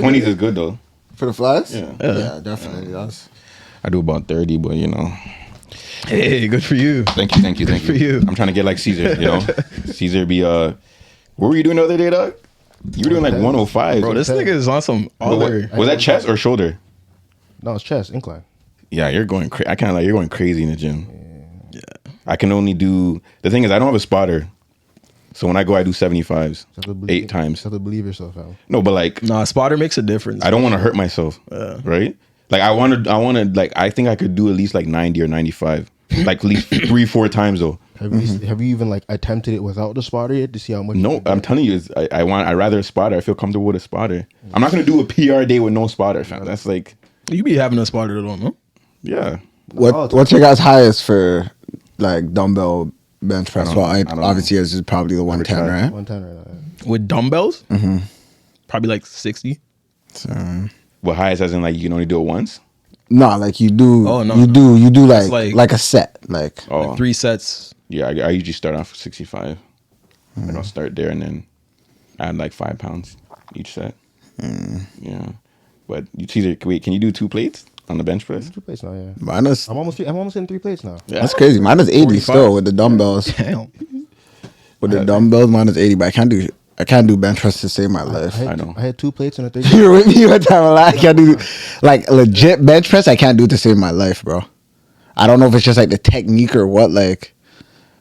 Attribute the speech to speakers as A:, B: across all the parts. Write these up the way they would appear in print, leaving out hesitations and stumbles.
A: 20s is good though.
B: For the flies?
A: Yeah,
B: definitely.
A: I do about 30, but you know.
C: Hey, good for you.
A: Thank you.
C: Good for you.
A: I'm trying to get like Caesar, you know. Caesar be what were you doing the other day, dog? You were doing like 105.
C: Bro, this nigga is on some other.
A: Was that chest or shoulder?
D: No, it's chest, incline.
A: Yeah, you're going crazy. I kind of like you're going crazy in the gym. Yeah. I can only do, the thing is I don't have a spotter. So when I go, I do 75s, 8 times.
D: You have to believe yourself, Al.
A: No, but like,
C: Nah, spotter makes a difference.
A: I don't want to hurt myself, right? Like I want to, like, I think I could do at least like 90 or 95, like at least 3-4 times though.
D: Have you even like attempted it without the spotter yet to see how much?
A: No, I'm telling you, I rather a spotter. I feel comfortable with a spotter. I'm not gonna do a PR day with no spotter, fam. That's like,
C: You be having a spotter though, no?
A: yeah.
B: What's your guys' highest for like dumbbell bench press? Well, obviously yours is probably the 110, right?
D: 110 right now. Yeah.
C: With dumbbells? Mm-hmm. Probably like 60.
B: So,
A: Well, highest as in like you can only do it once.
B: no, like you do.
C: Oh, no,
B: you
C: no.
B: do
C: It's
B: like a set, like.
A: Oh,
C: Like 3 sets.
A: yeah. I usually start off with 65. Like I'll start there and then add like 5 pounds each set. Yeah, but you Caesar, wait, can you do 2 plates on the bench press?
D: 2 plates now, yeah.
B: Minus.
D: I'm almost in 3 plates now.
A: Yeah.
B: That's crazy. Minus 80
C: 45.
B: still with the dumbbells.
C: Damn.
B: With the dumbbells, minus 80. But I can't do bench press to save my life.
A: I know.
D: I had 2 plates and a 3.
B: You're with me one time. I can't do like legit bench press. I can't do it to save my life, bro. I don't know if it's just like the technique or what. Like,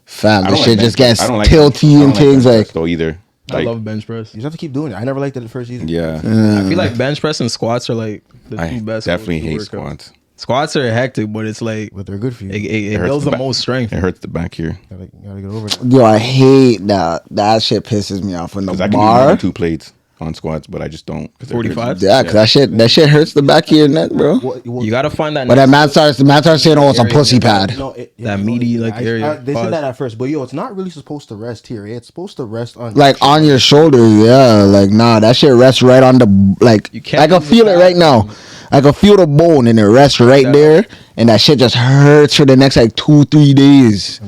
B: fam,
A: I
B: this
A: don't
B: shit
A: like
B: just
A: bench
B: gets
A: press. I don't like
B: tilty
A: bench- I
B: and
A: don't
B: things
A: bench
B: like.
A: press though either.
C: I
A: Like,
C: love bench press.
D: You just have to keep doing it. I never liked it at first either.
A: yeah,
C: I feel like bench press and squats are like the 2
A: I
C: best.
A: definitely hate
C: workouts.
A: squats.
C: Squats are hectic, but it's like
D: But they're good for you.
C: it
A: hurts
C: builds the
A: back.
C: most strength.
A: It hurts the back here.
D: Gotta get over it.
B: Yo, I hate that. That shit pisses me off when the
A: Cause I can do
B: bar.
A: more than 2 plates on squats, but I just don't.
C: 45?
B: Yeah, cause that shit hurts the back of your neck, bro.
C: You gotta find that.
B: But the man starts saying, "Oh, it's a pussy pad."
D: No,
C: That meaty, like, area.
D: They
C: Pause.
D: said that at first, but yo, it's not really supposed to rest here. It's supposed to rest on
B: Like on your shoulder, yeah. Like nah, that shit rests right on the like.
C: You can't
B: I can
C: use
B: feel
C: the
B: it right
C: back.
B: now. I can feel the bone and it rests right there, and that shit just hurts for the next like 2-3 days.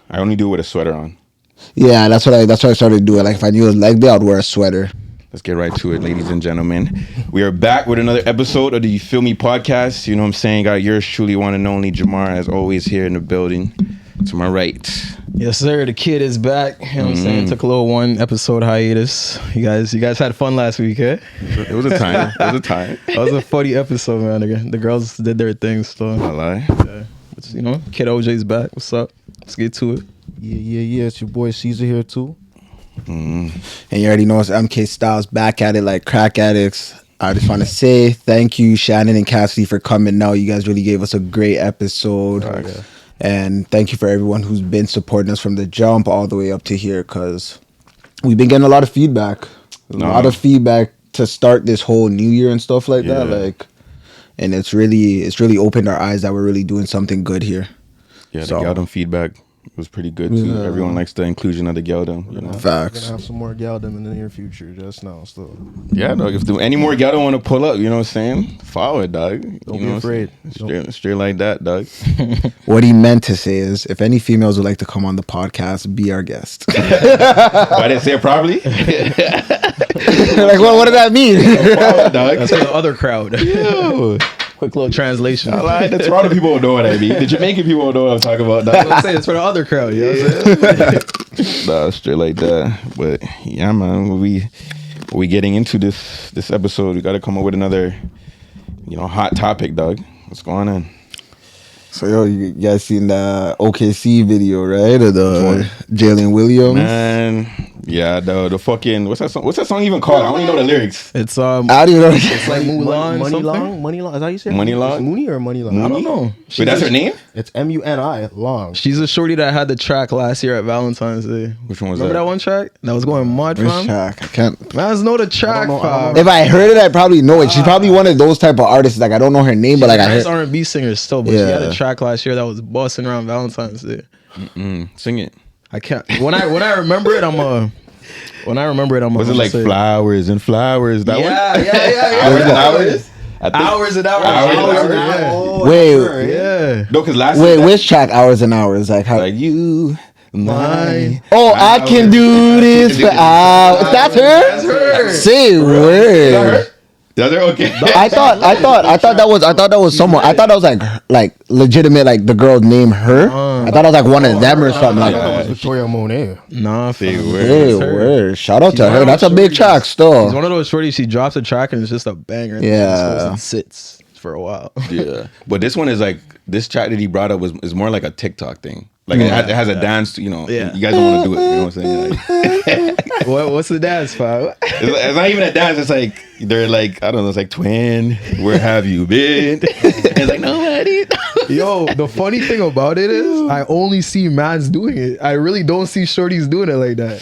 A: I only do it with a sweater on.
B: Yeah, that's what I started doing. Like if I knew it was leg day, I'd wear a sweater.
A: Let's get right to it, ladies and gentlemen. We are back with another episode of the You Feel Me podcast. You know what I'm saying? Got yours truly, one and only Jamar, as always, here in the building. To my right.
C: Yes, sir. The kid is back. You know what I'm saying? Took a little 1 episode hiatus. You guys had fun last week, eh?
A: It was a time. It was a time.
C: That was a funny episode, man. The girls did their thing still.
A: I lie.
C: Yeah. But, you know, Kid OJ's back. What's up? Let's get to it.
D: Yeah. It's your boy Caesar here too.
B: And you already know it's MK Styles back at it like crack addicts. I just want to say thank you, Shannon and Cassidy, for coming out. You guys really gave us a great episode.
D: Oh, yeah.
B: And thank you for everyone who's been supporting us from the jump all the way up to here, because we've been getting a lot of feedback. A lot of feedback to start this whole new year and stuff like that. Like, and it's really opened our eyes that we're really doing something good here.
A: Yeah, the
B: So-
A: Geldom feedback was pretty good too.
B: Yeah.
A: Everyone likes the inclusion of the Geldom, you know.
D: We're
B: Facts.
D: gonna have some more Galdem in the near future. Just now, still.
A: Yeah, dog. If any more Geldom want to pull up, you know what I'm saying? Follow it, dog.
D: Don't
A: You
D: be
A: know what I'm
D: afraid.
A: saying? Straight like that, dog.
B: What he meant to say is, if any females would like to come on the podcast, be our guest.
A: I didn't say it properly.
B: Like, what did that mean?
A: Follow it, dog.
C: That's for the other crowd.
A: Yo.
C: Quick little translation.
A: I lied. The Toronto people will know what I mean. The Jamaican people will know what I'm talking about.
C: That's
A: Dog.
C: what I'm saying. It's for the other crowd. You know what I'm saying?
A: Nah, straight like that. But yeah, man, when we getting into this episode, we got to come up with another, hot topic, dog. What's going on?
B: So, yo, you guys seen the OKC video, right? Of the Jalen Williams?
A: Man, yeah, the fucking what's that song even called? I don't even know the lyrics.
C: It's
B: I don't even know.
C: it's like Mulan.
D: Money
C: something?
D: Long. Money Long. Is that how you say it?
A: Money Long?
D: It's Mooney or Money Long?
C: I don't know.
A: Wait, that's her name?
D: It's MUNI Long.
C: She's a shorty that had the track last year at Valentine's Day.
A: Which one was
C: Remember that one track that was going mud,
B: Which
C: fam?
B: track? I can't.
C: Man's know the track,
D: know.
C: fam.
B: If I heard it, I probably know it. She's probably one of those type of artists. Like, I don't know her name, but like, I
C: nice
B: heard.
C: R&B singer still, but she had
B: Yeah.
C: a track last year that was busting around Valentine's Day.
A: Sing it.
C: I can't. When I remember it,
A: Was it like flowers and flowers? That one?
C: Yeah.
A: Hours and hours.
C: Hours and hours.
A: Hours and
C: Yeah.
D: Oh,
B: Wait.
D: that's her,
C: Yeah.
A: No, because last
B: Wait,
A: year,
B: which track? Hours and Hours. Like, how?
A: like you, mine.
B: Oh, I can do this for hours. That's her?
C: That's her.
B: Say
A: Is that
B: word.
A: her? Does it? Okay.
B: I thought that was someone. I thought that was like legitimate, like the girl named her. I thought it was like one of them or something like
D: That
B: that.
D: was Victoria Monet.
C: Nah,
A: Say
C: fam.
A: word.
B: Hey,
C: That's her.
B: word. Shout out
C: She's
B: to
C: one
B: her.
C: of
B: That's
C: those
B: a big
C: shorties.
B: track
C: She's
B: still.
C: one of those shorties. She drops a track and it's just a banger.
B: Yeah.
C: It sits for a while.
A: Yeah, but this one is like this track that he brought up is more like a TikTok thing. Like it has a dance. You know,
C: Yeah.
A: you guys don't want to do it. You know what I'm saying? Like,
C: What's the dance, fam?
A: it's not even a dance. It's like they're like I don't know. It's like twin. Where have you been? It's like nobody.
C: Yo, the funny thing about it is I only see mans doing it. I really don't see shorties doing it like that.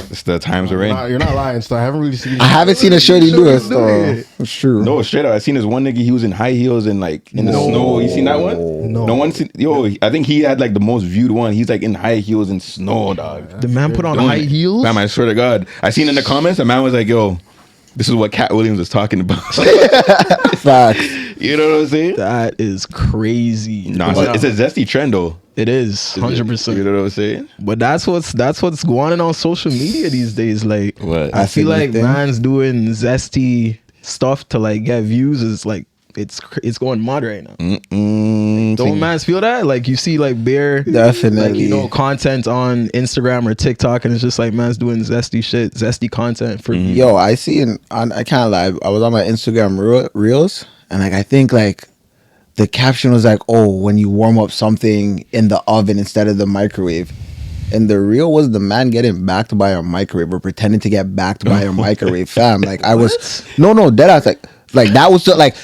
A: It's the times we're in.
D: You're not lying, so I haven't really seen.
B: I haven't seen a shorty do it.
C: Shorties doing it.
B: It's true.
A: No, straight up. I seen this one nigga. He was in high heels and like in the snow. You seen that one?
D: No.
A: No one seen. Yo, I think he had like the most viewed one. He's like in high heels and snow, dog.
C: The man put on
A: Doing
C: high
A: it.
C: heels.
A: Fam, I swear to God. I seen in the comments, a man was like, yo, this is what Cat Williams was talking about.
B: Facts.
A: You know what I'm saying?
C: That is crazy.
A: Nah,
C: But
A: it's a zesty trend though.
C: it is
A: You
C: 100%.
A: know what I'm saying?
C: But that's what's going on social media these days. Like,
A: What?
C: I feel
B: That's a
C: like
B: new thing.
C: man's doing zesty stuff to like get views is like it's going mad right now. Don't mans feel that? Like you see like bare
B: Definitely.
C: like, content on Instagram or TikTok and it's just like man's doing zesty shit, zesty content for
B: Yo, I see I can't lie. I was on my Instagram reels and like I think like the caption was like, "Oh, when you warm up something in the oven instead of the microwave." And the reel was the man getting backed by a microwave or pretending to get backed by a microwave. Fam, like I was no deadass like that was so, like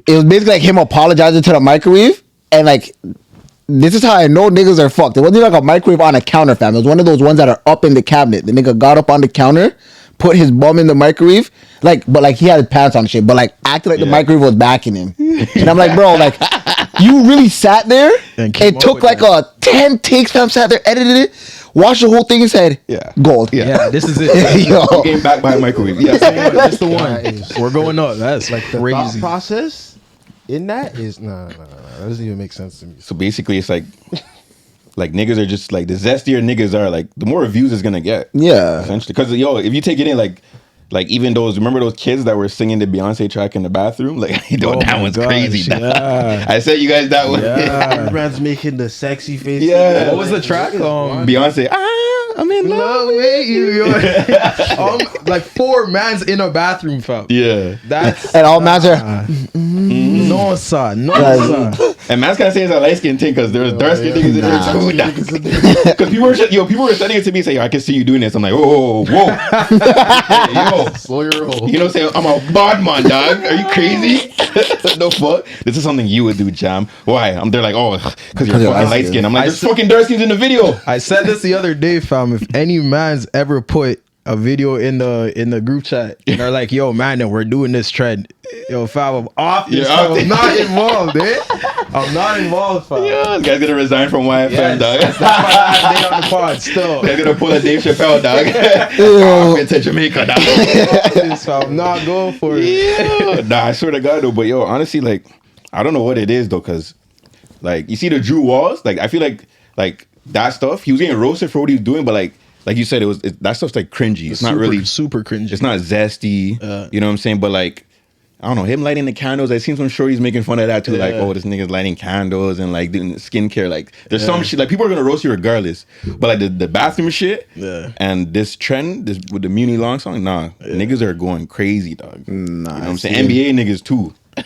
B: it was basically like him apologizing to the microwave and like this is how I know niggas are fucked. It wasn't like a microwave on a counter, fam. It was one of those ones that are up in the cabinet. The nigga got up on the counter, put his bum in the microwave, but he had his pants on and shit, but like acted like the microwave was backing him. And I'm like, bro, like you really sat there
C: And
B: and
C: came up
B: took
C: with
B: like
C: that.
B: 10 takes, fam, sat there, edited it, watched the whole thing and said,
A: Yeah.
B: gold.
C: Yeah, this is it.
B: Yo.
A: Getting back by a microwave. Yeah.
C: That's the one.
D: That is-
C: We're going up. That's
D: Like the thought
C: crazy.
D: process in that is no. That doesn't even make sense to me.
A: So basically, it's like niggas are just like the zestier niggas are like the more views it's gonna get.
B: Yeah.
A: Essentially, because yo, if you take it in like even remember those kids that were singing the Beyonce track in the bathroom? Like, yo,
C: Oh
A: that
C: my
A: one's
C: gosh,
A: crazy.
C: yeah.
A: I said you guys that one.
C: Yeah.
D: Man's making the sexy face.
A: Yeah.
C: What was the track?
A: Beyonce, I'm in love.
C: Love with you. Yo. Like 4 mans in a bathroom, fam.
A: Yeah.
C: That's
B: And all mans are,
C: no son, no
B: Guys,
C: son.
A: And man's kind of saying it's a light skin thing because there's dark skin niggas in there too. Because people were sending it to me saying, yo, I can see you doing this. I'm like, whoa. Hey, yo.
D: Slow your roll.
A: You know what I'm saying? I'm a bad man, dog. Are you crazy? No fuck. This is something you would do, Jam. Why? They're like, oh, because you're
B: you're
A: fucking light skin. I'm like, there's fucking dark skins in the video.
C: I said this the other day, fam. If any man's ever put a video in the group chat and they're like, yo, man, then we're doing this trend. Yo, fam, I'm off this.
A: You're
C: Fam.
A: off
C: I'm not involved, I'm not involved, fam.
A: Yeah, this guy's gonna resign from YFM,
C: Yes,
A: dog.
C: that's my last day on the pod still.
A: They're gonna pull a Dave Chappelle, dog.
B: Ew.
A: Into Jamaica, dog.
C: This, fam. I'm not going for it.
A: Yeah. Nah, I swear to God, though. But yo, honestly, like, I don't know what it is though, cause like you see the Drew Walls, like I feel like that stuff. He was getting roasted for what he was doing, but like you said, that stuff's like cringy. It's not really
C: super cringy.
A: It's not zesty. You know what I'm saying? But like, I don't know, him lighting the candles. I seen some shorties making fun of that too. Like, oh, this nigga's lighting candles and like doing skincare. Like, there's some shit. Like, people are gonna roast you regardless. But like the bathroom shit.
C: Yeah.
A: And this trend, this with the Muni Long song, niggas are going crazy, dog.
B: Nah,
A: You know what
B: I
A: I'm
B: see
A: saying? NBA niggas too.
C: I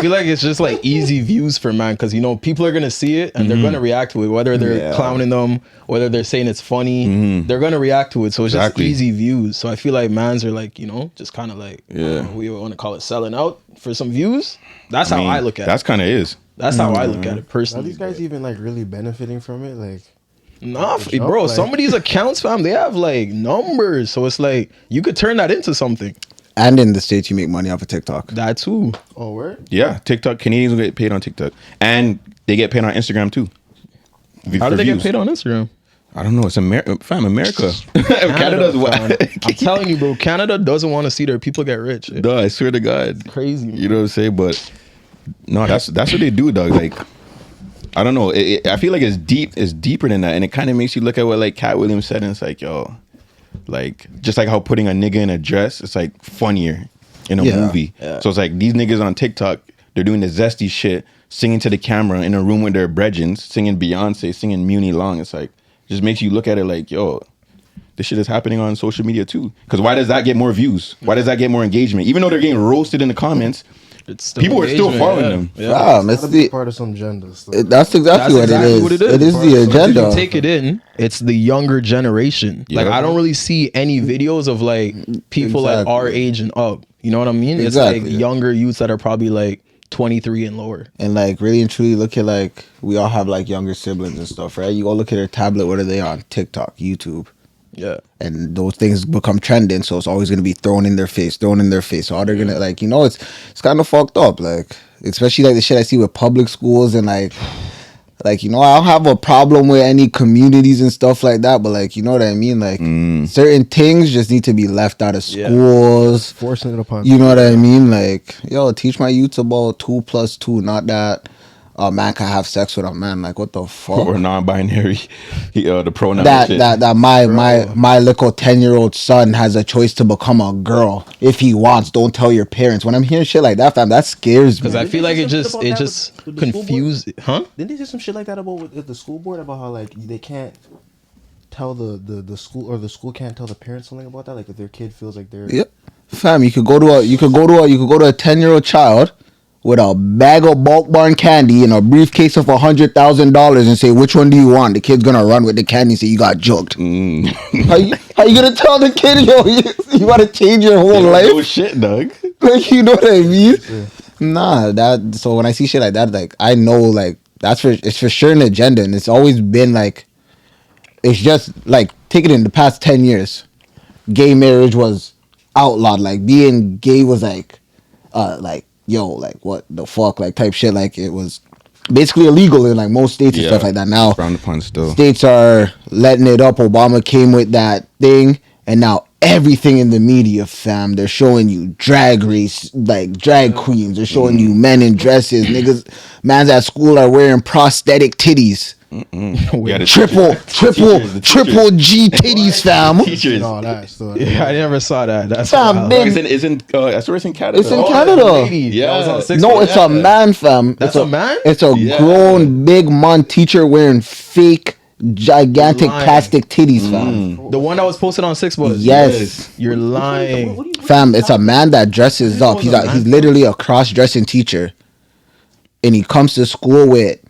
C: feel like it's just like easy views for man because people are gonna see it and they're gonna react to it, whether they're clowning them, whether they're saying it's funny, they're gonna react to it. So it's
A: Exactly.
C: just easy views. So I feel like mans are like, just kind of like,
A: Yeah.
C: we want to call it selling out for some views. That's how I look at
A: That's
C: it.
A: kind of is.
C: That's how I look at it
D: Are
C: personally.
D: these guys even like really benefiting from it? Like,
C: Nah,
D: jump,
C: bro,
D: like-
C: some of these accounts, fam, they have like numbers. So it's like you could turn that into something.
B: And in the States, you make money off of TikTok.
C: That too.
D: oh, where?
A: Yeah, TikTok. Canadians get paid on TikTok, and they get paid on Instagram too.
C: How
A: For
C: do they get
A: views.
C: paid on Instagram?
A: I don't know. It's America. Canada's
C: fam.
A: what?
C: I'm telling you, bro, Canada doesn't want to see their people get rich.
A: Duh, I swear to God.
C: Crazy.
A: You know what I'm saying? But no, that's what they do, dog. Like, I don't know. I feel like it's deep. It's deeper than that, and it kind of makes you look at what like Cat Williams said, and it's like, yo, like just like how putting a nigga in a dress, it's like funnier. in a movie. So it's like these niggas on TikTok, they're doing the zesty shit, singing to the camera in a room with their brethren, singing Beyonce, singing Muni Long. It's like, just makes you look at it like, yo, this shit is happening on social media too. Because why does that get more views? Why does that get more engagement? Even though they're getting roasted in the comments, people are still following them.
B: Yeah, it's
D: Gotta be
B: the,
D: part of some agenda. So.
B: that's exactly what it is. It is the agenda.
C: If you take it in, it's the younger generation. Like, I don't really see any videos of like people like our age and up. You know what I mean?
B: Exactly.
C: It's like younger youths that are probably like 23 and lower.
B: And like really and truly look at like we all have like younger siblings and stuff, right? You go look at their tablet, what are they on? TikTok, YouTube.
C: Yeah.
B: And those things become trending, so it's always gonna be thrown in their face. So all they're gonna like, it's kind of fucked up. Like, especially like the shit I see with public schools and like I don't have a problem with any communities and stuff like that, but like, you know what I mean? Like certain things just need to be left out of schools.
D: Forcing it upon
B: you know what I mean? Like, yo, teach my youth about 2 + 2, not that a man can have sex with a man. Like, what the fuck?
A: Or non-binary, the pronoun shit.
B: That my little 10-year-old son has a choice to become a girl if he wants. Don't tell your parents. When I'm hearing shit like that, fam, that scares me.
C: Because I feel like it just confused. Huh?
D: Didn't they say some shit like that about with the school board about how like they can't tell the school, or the school can't tell the parents something about that, like if their kid feels like they're
B: Fam, you could go to a 10-year-old child with a bag of bulk barn candy and a briefcase of $100,000 and say, which one do you want? The kid's gonna run with the candy and say, you got jugged. How you gonna tell the kid, yo, you gotta change your whole life?
A: No shit, dog.
B: Like, you know what I mean? Nah, so when I see shit like that, like, I know, like, it's for sure an agenda, and it's always been like, it's just like, take it in the past 10 years, gay marriage was outlawed. Like, being gay was yo, like, what the fuck, like, type shit. Like, it was basically illegal in like most states and stuff like that. Now
A: frowned upon still.
B: States are letting it up. Obama came with that thing, and now everything in the media, fam, they're showing you drag race, like drag queens. They're showing you men in dresses. Niggas, mans at school are wearing prosthetic titties. Triple G titties, fam.
A: Teachers.
D: No, that's still.
C: Yeah, I never saw that. That's
B: Fam, big.
A: That's where it's in Canada.
B: It's in Canada.
A: Yeah.
B: No, it's a man, fam.
C: That's a man?
B: It's a grown big man teacher wearing fake gigantic plastic titties, fam.
C: The one that was posted on 6 was.
B: Yes.
C: You're lying.
B: Fam, it's a man that dresses up. He's literally a cross-dressing teacher, and he comes to school with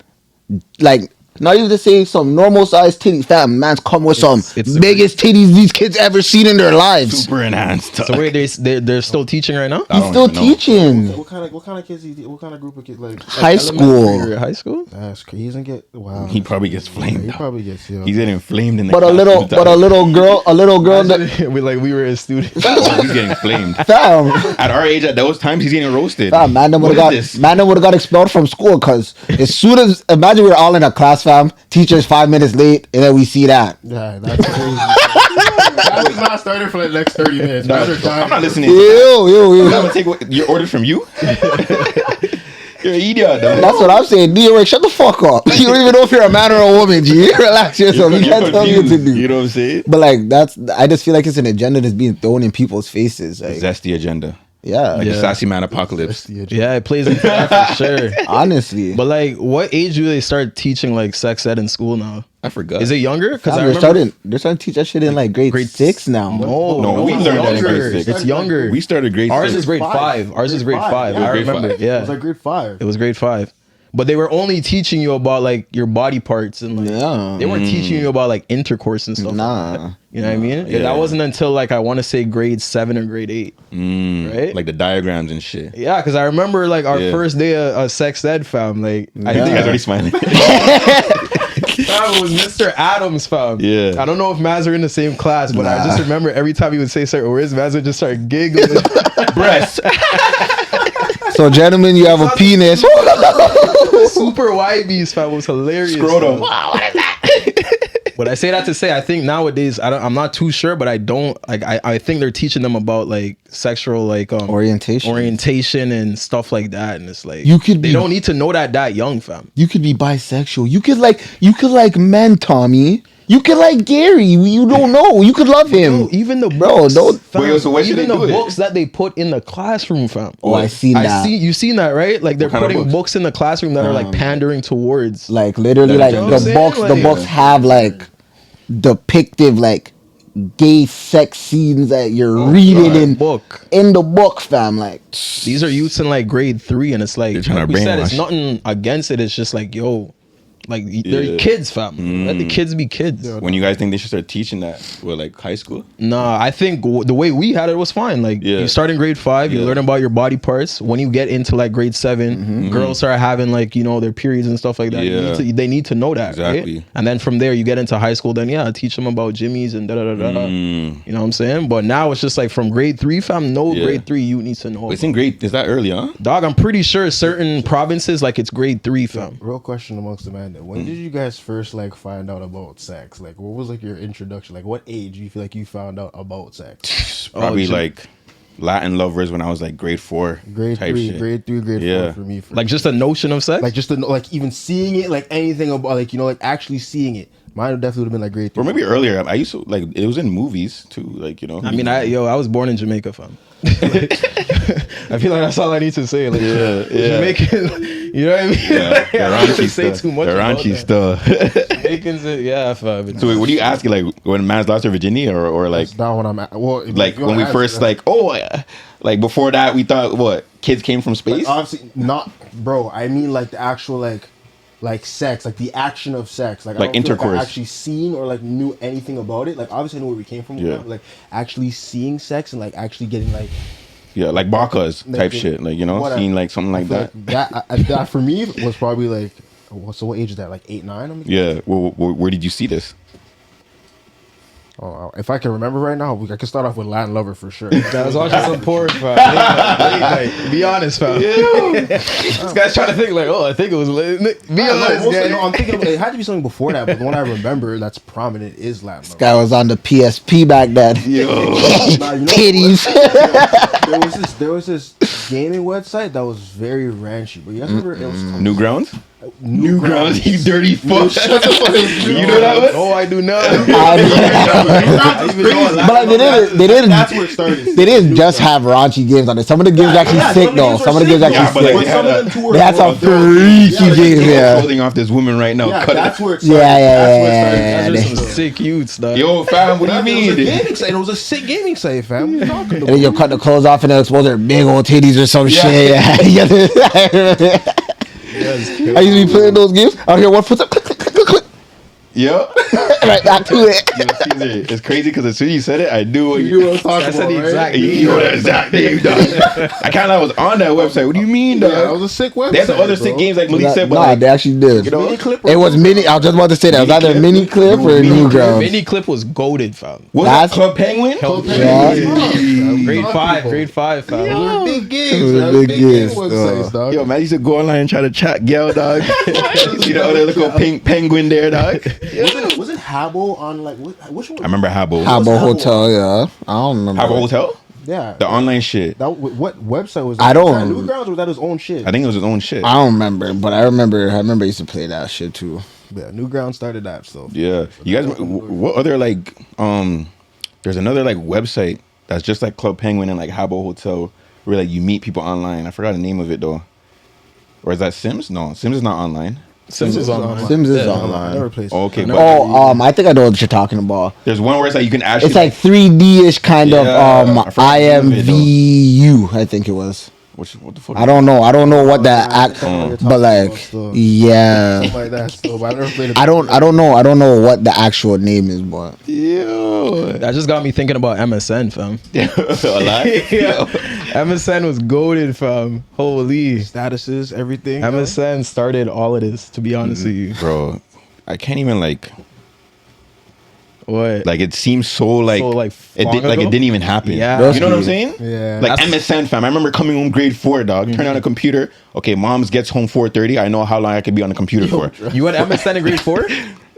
B: like. Not even to say some normal sized titties, fam. Man's come with some biggest titties these kids ever seen in their lives.
A: Super enhanced.
C: So wait, they're still teaching right now?
B: He's still teaching.
D: What kind of kids? What kind of group of kids? Like
B: high school.
C: High school?
D: That's crazy. He doesn't get. Wow.
A: He probably gets flamed.
D: He probably gets. Yo.
A: He's getting flamed in the.
B: But a little girl.
C: we were a student.
A: He's getting flamed.
B: Fam,
A: At our age, at those times, he's getting roasted.
B: fam, man, would have got expelled from school because as soon as imagine we were all in a class, fam, teachers 5 minutes late, and then we see that.
D: Yeah, that's crazy. I was not starting for the next 30 minutes.
A: I'm not listening.
B: Yo.
A: I'm gonna take your order from you. You're an idiot, though.
B: That's what I'm saying. D-Rick, shut the fuck up. You don't even know if you're a man or a woman, G. Relax yourself. You can't tell me what to do.
A: You know what I'm saying?
B: But like I just feel like it's an agenda that's being thrown in people's faces. Like,
A: That's the agenda.
B: yeah.
A: Like the sassy man apocalypse.
C: Yeah, it plays into that for sure.
B: Honestly.
C: But like, what age do they start teaching like sex ed in school now?
A: I forgot.
C: Is it younger? Because
B: they're starting to teach that shit in like grade 6 now.
C: No,
A: we
C: it's
A: learned that in
C: younger.
A: grade 6.
C: It's younger.
A: We started grade 6.
C: Ours is grade 5. Ours is grade 5.
A: Yeah.
C: I remember.
A: Grade 5.
C: Yeah,
D: It was like grade 5.
C: it was grade 5. But they were only teaching you about like your body parts and like they weren't teaching you about like intercourse and stuff.
B: Nah.
C: Like that. You know what I mean?
A: Yeah.
C: That wasn't until like I want to say grade 7 or grade 8. Right?
A: Like the diagrams and shit.
C: Yeah, because I remember like our first day of sex ed, fam. Like I
A: You
C: think
A: guys already smiling.
C: it was Mr. Adams, fam.
A: Yeah.
C: I don't know if Maz were in the same class, but I just remember every time he would say certain words, Maz would just start giggling.
A: Breast.
B: So, gentlemen, you have a penis.
C: Super YBs, fam. It was hilarious.
A: Scrotum.
C: Wow, what is that? But I say that to say, I think nowadays, I'm not too sure, but I don't like. I think they're teaching them about like sexual like orientation and stuff like that, and it's like they don't need to know that young, fam.
B: You could be bisexual. You could like men, Tommy. You could like Gary. You don't know. You could love him.
C: Even the
B: bro,
C: books,
B: don't.
C: fam,
A: so what should
C: even
A: they
C: the
A: do
C: books that they put in the classroom, fam.
B: Oh, I seen that.
C: You seen that, right? Like they're
A: What kind of
C: putting books in the classroom that are like pandering towards.
B: Like literally,
A: Like,
B: like
A: you know
B: the
A: what I'm
B: books.
C: saying?
B: The
C: Like-
B: books have like depictive like gay sex scenes that you're reading in
C: book.
B: in the book, fam. Like
C: These are youths in like grade 3, and it's like,
A: They're trying to
C: we said, it's
A: brainwash.
C: nothing against it. It's just like, yo, like they're kids, fam. Let the kids be kids.
A: When you guys think they should start teaching that with like high school?
C: Nah, I think the way we had it was fine. Like
A: Yeah.
C: you start in grade 5, you
A: Yeah.
C: learn about your body parts. When you get into like grade 7, girls start having like, you know, their periods and stuff like that.
A: Yeah.
C: They need to know that,
A: Exactly.
C: right? And then from there you get into high school. Then teach them about jimmies and da da da da. You know what I'm saying? But now it's just like from grade 3, fam. No
A: Yeah.
C: grade 3 you need to know.
A: It's in grade. Is that early, huh?
C: Dog, I'm pretty sure certain provinces like it's grade 3, fam.
D: Real question amongst the man. When did you guys first like find out about sex? Like, what was like your introduction? Like, what age do you feel like you found out about sex?
A: Probably
C: shit.
A: like Latin lovers when I was like grade 4.
D: Grade
A: type
D: 3,
A: shit.
D: grade 3, grade
A: Yeah.
D: 4 for me.
C: Like just a notion of sex.
D: like just the, like even seeing it, like anything about like like actually seeing it. Mine definitely would have been like grade 3.
A: Or maybe earlier. I used to like it was in movies too. Like
C: I mean, I was born in Jamaica, fam. I feel like that's all I need to say. Like, Jamaican, you know what I mean?
A: Yeah,
C: I don't have to say too much.
A: The
C: about
A: raunchy
C: that.
A: stuff.
C: Jamaicans, fam.
A: So wait, what do you ask? Like when man's lost their virginity, or like
D: That's not what I'm at. Well, if
A: like
D: you
A: when we
D: wanna
A: first
D: ask
A: like like before that we thought what kids came from
D: that,
A: space.
D: obviously not, bro. I mean like the actual like sex, like the action of sex, like I
A: Like
D: don't feel
A: intercourse.
D: I actually seen or like knew anything about it. Like obviously I knew where we came from,
A: Yeah.
D: but like actually seeing sex and like actually getting like
A: Yeah, like Bacchus
D: Like,
A: type
D: it-
A: shit. Like, you know,
D: whatever.
A: seeing like something
D: I
A: like
D: feel
A: that.
D: like that for me was probably like, so what age is that? Like 8, 9?
A: Yeah. Well, where did you see this?
D: Oh, if I can remember right now, I can start off with Latin Lover for sure.
C: I was watching some porn, fam. Late night. Be honest, fam. This guy's trying to think like, I think it was late. Be honest,
D: No, I'm thinking of, it had to be something before that, but the one I remember that's prominent is Latin Lover.
B: guy was on the PSP back then.
D: Nah, you know
B: Titties.
D: there was this gaming website that was very ranchy, but you guys remember it was
A: Newgrounds?
D: Newgrounds.
A: You dirty fuck. You know that one?
C: No, I do not.
B: But like they didn't.
D: That's where it started.
B: They didn't just have raunchy games on it. Some of the games actually sick though. Some of the games
A: Yeah,
B: actually
A: but
B: sick.
A: like,
B: They had some freaky games. Yeah.
A: Holding off this woman right now.
D: Yeah,
A: Cut
D: that's
A: it.
D: where it started.
B: Yeah.
C: Those are some sick youths, dog.
A: Yo, fam, what do you
D: It was a
A: mean?
D: gaming site. It was a sick gaming site, fam. What are you talking
B: And
D: about?
B: then you cut the clothes off and then expose their big old titties or some shit. Yeah. I used to be playing those games. Out here, one foot up, click, click, click, click, click.
A: Yo.
B: Right back to it.
A: Yo, Caesar, it's crazy because as soon as you said it, I knew what
D: You know what I'm talking
C: I said
D: about,
C: the
D: right?
C: exact
A: You know the exact name, dog. I kind of was on that website. What do you mean, dog?
D: Yeah, that was a sick website.
A: They had some other
D: bro.
A: sick games like Malik said, but
B: Nah,
A: like,
B: they actually did.
A: you know,
D: Mini clip.
B: It was mini. I was just about to say that. It was either
A: Mini
B: mini clip or Newgrounds.
C: Mini clip was goaded, fam.
A: was
B: That's-
A: that Club Penguin?
B: Yeah.
C: Grade 5, fam.
D: Those were big games.
B: Those were
D: Those were
B: big games,
D: websites, dog.
A: Yo, man, used to go online and try to chat girl, dog. You see the other little penguin there, dog.
D: Wasn't Habbo on like which one?
A: I remember Habbo.
B: Habbo Hotel, yeah. I don't remember.
A: Habbo Hotel?
D: Yeah.
A: The online shit.
D: That what website was that?
B: I don't-
D: Was that Newgrounds or was that his own shit?
A: I think it was his own shit.
B: I don't remember, but I remember I used to play that shit too.
D: Yeah, Newgrounds started that. So
A: Yeah. You guys, what other like, there's another like website that's just like Club Penguin and like Habbo Hotel where like you meet people online. I forgot the name of it though. Or is that Sims? No, Sims is not online.
C: Sims is online.
B: Sims is
D: I
B: online.
D: never played.
A: Okay, but
B: Oh, I think I know what you're talking about.
A: there's one where it's like you can actually.
B: It's like 3D-ish kind
A: Yeah, I
B: of
A: forgot the name of it, though.
B: IMVU, I think it was.
A: what the fuck?
B: I don't know. I don't know what that but like yeah.
D: Something like that. So, but I never played it.
B: I don't know what the actual name is, but
A: Yo.
C: That just got me thinking about MSN, fam.
A: A lot?
C: Yeah. MSN was goaded, fam. Holy.
D: Statuses, everything.
C: MSN started all of this, to be honest with you.
A: Bro, I can't even like
C: What?
A: it seems so like it
C: long
A: did, like
C: ago?
A: it didn't even happen.
C: Yeah.
A: You know what I'm saying?
D: Yeah.
A: Like
C: That's-
A: MSN fam. I remember coming home grade 4, dog. Turn on a computer. Okay, mom's gets home 4:30. I know how long I could be on the computer for.
C: You had MSN in grade 4?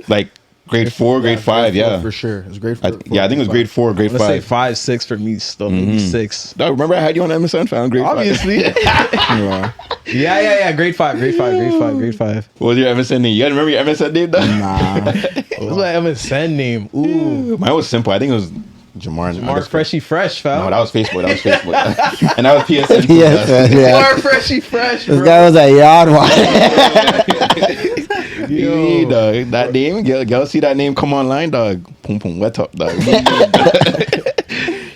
A: Like grade 4, grade 5, yeah.
D: For sure. It was grade 4.
A: I think it was grade 4, grade 5.
C: Let's say 5, 6 for me still. Maybe 6.
A: Dog, remember I had you on MSN, fam? Grade 5.
C: Obviously. Yeah. Grade 5.
A: What was your MSN name? You guys remember your MSN name, dog?
B: Nah.
C: What was my MSN name? Ooh.
A: Mine was simple. I think it was Jamar
C: Freshy Fresh, fam.
A: No, that was Facebook. And that was PSN.
B: Yeah.
C: Jamar Freshy Fresh, bro.
B: This guy was a yard one.
A: Yo, dog. That name, girl, see that name come online, dog. Pum pum, wet up, dog.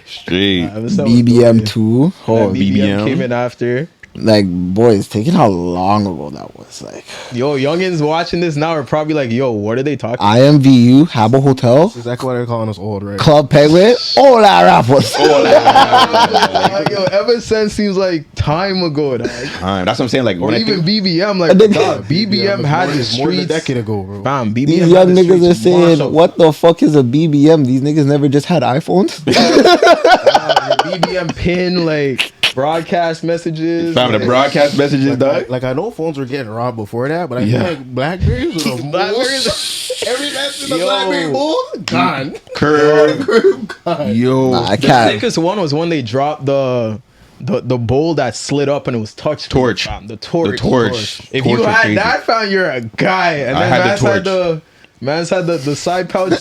A: Straight.
B: BBM 2.
C: Oh, BBM came in after.
B: Like, boys, taking how long ago that was. Like,
C: yo, youngins watching this now are probably like, yo, what are they talking about?
B: IMVU, Habbo Hotel.
D: That's exactly why they're calling us old, right?
B: Club Penguin. All that rappers.
C: Yo, MSN seems like time ago, dog.
A: That's what I'm saying. Like,
C: Or
A: when
C: even BBM, like, dog, BBM had the
D: more than a
C: streets.
D: decade ago, bro.
C: Bam, BBM
B: These
C: had
B: young
C: the
B: niggas are
C: streets
B: saying,
C: washed
B: what the fuck is a BBM? These niggas never just had iPhones?
C: up. BBM pin, like, broadcast messages.
A: Fam, the broadcast messages, dog.
D: Like I know phones were getting robbed before that, but I feel like Blackberries were the most. Every message in the Blackberry bowl gone.
A: Curve.
D: Gone.
A: Yo.
B: Nah, I
C: The
B: can't.
C: sickest one was when they dropped the bowl that slid up and it was touch
A: Torch.
C: fam. The torch.
A: The torch.
C: If
A: Torch
C: you
A: was
C: had
A: crazy.
C: that, fam, you're a guy. And
A: I
C: then
A: had the
C: man's had the side pouch.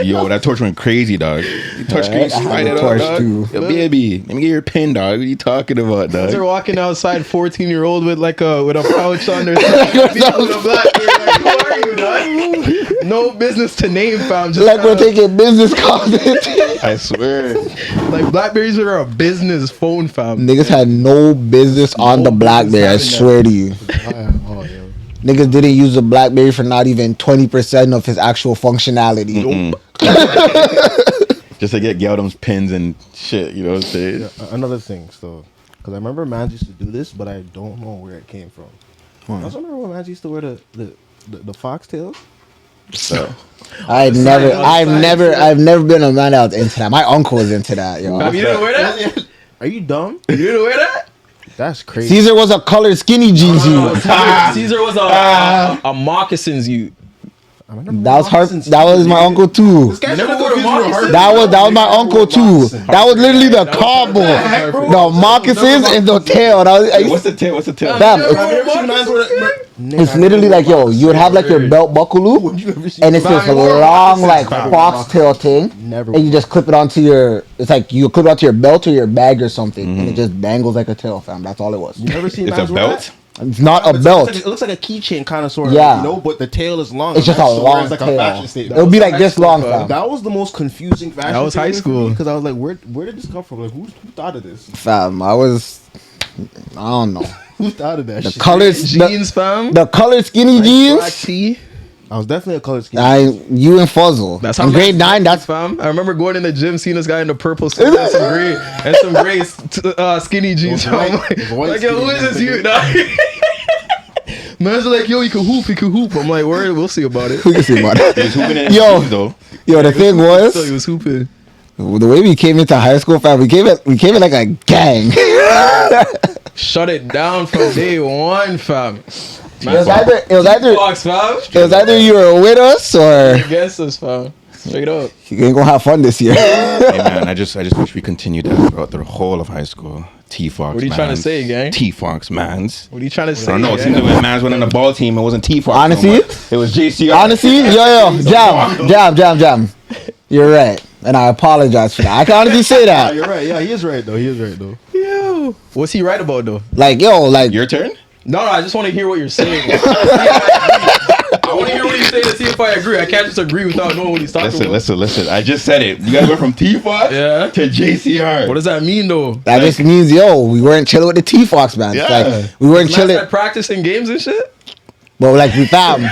A: Yo, that torch went crazy, dog. You touch screen,
B: I had
A: slide
B: the
A: it up,
B: torch
A: dog.
B: too.
A: Yo, baby, let me get your pin, dog. What are you talking about,
C: They're
A: dog?
C: walking outside, 14-year-old with a pouch on their side. With a Blackberry, like, who are you, dog? No business to name, fam. Just
B: Like we're taking business calls.
A: I swear.
C: like Blackberries are a business phone, fam.
B: Niggas had no business on the Blackberry, I swear to you.
D: Oh, yeah.
B: Niggas didn't use the Blackberry for not even 20% of his actual functionality.
A: Just to get Geldum's pins and shit, you know what I'm saying?
D: Yeah, another thing, so because I remember mans used to do this, but I don't know where it came from. I also remember when mans used to wear the foxtails.
A: So,
B: I've never been a man out into that. My uncle was into that, yo.
C: Fam, you didn't wear that?
D: Are you dumb?
C: You didn't wear that?
D: That's crazy.
B: Caesar was a colored skinny jeans you.
C: Caesar was a moccasins you.
B: That was hard. That was my uncle too.
C: Never go to moccasins.
B: That was my uncle too. That was literally the combo. The moccasins and the tail.
A: what's the tail?
B: Fam, it's literally like, yo, you would have like your belt buckle loop, and it's this long like foxtail thing, and you just clip it onto your. It's like you clip it onto your belt or your bag or something, and it just dangles like a tail, fam. That's all it was.
D: You never seen
A: It's a
D: mans wear
A: belt?
D: that?
B: It's not a belt.
D: It looks like a keychain kind of sort of,
B: Yeah.
D: you know, but the tail is long.
B: It's just a long
D: It's like
B: tail.
D: a fashion statement.
B: It'll be like this long, fam.
D: That was the most confusing fashion.
C: That was high school.
D: because I was like, where did this come from? Like, who thought of this?
B: Fam, I don't know.
D: Who thought of that?
B: The
D: shit?
B: colored
C: Jeans, fam.
B: the colored skinny
C: Black
B: jeans.
C: tee.
D: I was definitely a color scheme.
B: You and Fuzzle.
C: That's
B: in grade 9. That's
C: fam. I remember going in the gym, seeing this guy in the purple suit and some gray skinny jeans.
D: Those white-
C: I'm like,
D: those white
C: yo, who
D: skinny
C: is this
D: jeans.
C: you? Dog? Man's like, yo, he can hoop. I'm like, we'll see about it.
B: we can see about it.
A: He was hooping in
B: Yo.
A: his jeans, though.
B: Yo, the thing
C: So he
B: was,
C: was hooping.
B: the way we came into high school, fam, we came in like a gang.
C: Shut it down from day one, fam.
B: It was either
C: Fox, fam.
B: you were with us or
C: Against us, fam. Straight up.
B: you ain't gonna have fun this year.
A: Hey, man, I just wish we continued that throughout the whole of high school. T-Fox,
C: What are you trying to say, gang?
A: T-Fox, mans.
C: What are you trying to
A: I
C: say?
A: don't know. It
C: gang?
A: seems like when mans went on the ball team, it wasn't T-Fox.
B: Honestly?
A: no more. It was JCR.
B: Honestly, yo, jam. You're right, and I apologize for that. I can honestly say
D: Yeah,
B: that.
D: you're right. Yeah, he is right though.
C: Yo. What's he right about, though?
B: Like, yo, like
A: Your turn?
C: No, I just want to hear what you're saying. I want to hear what he's saying to see if I agree. I can't just agree without knowing what he's talking about.
A: Listen. I just said it. You guys went from T-Fox
C: Yeah.
A: to JCR.
C: What does that mean, though?
B: that just means, yo, we weren't chilling with the T-Fox, man.
A: Yeah.
B: Like, we weren't
C: Last
B: chilling,
C: night practicing games and shit?
B: but like we found.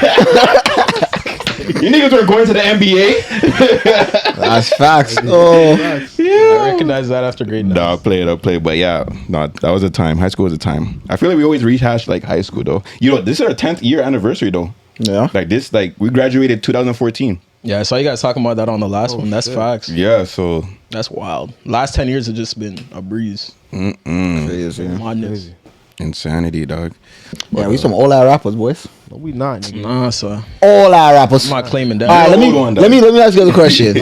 A: You niggas were going to the NBA?
B: That's facts. Oh,
C: I recognize that after grade 9.
A: No, I'll play it. But yeah, no, that was a time. High school was a time. I feel like we always rehash like high school though. You know, this is our 10th year anniversary though.
B: yeah.
A: Like this, like we graduated 2014.
C: Yeah, I saw you guys talking about that on the last one. That's
D: shit.
C: facts.
A: Yeah, so
C: That's wild. Last 10 years have just been a breeze.
B: Crazy.
C: Madness.
A: insanity, dog.
B: Yeah, we some old ass rappers, boys.
D: No, we not, nigga.
C: Nah, sir.
B: All our rappers.
C: I'm not claiming that.
B: All right, let me ask you the question.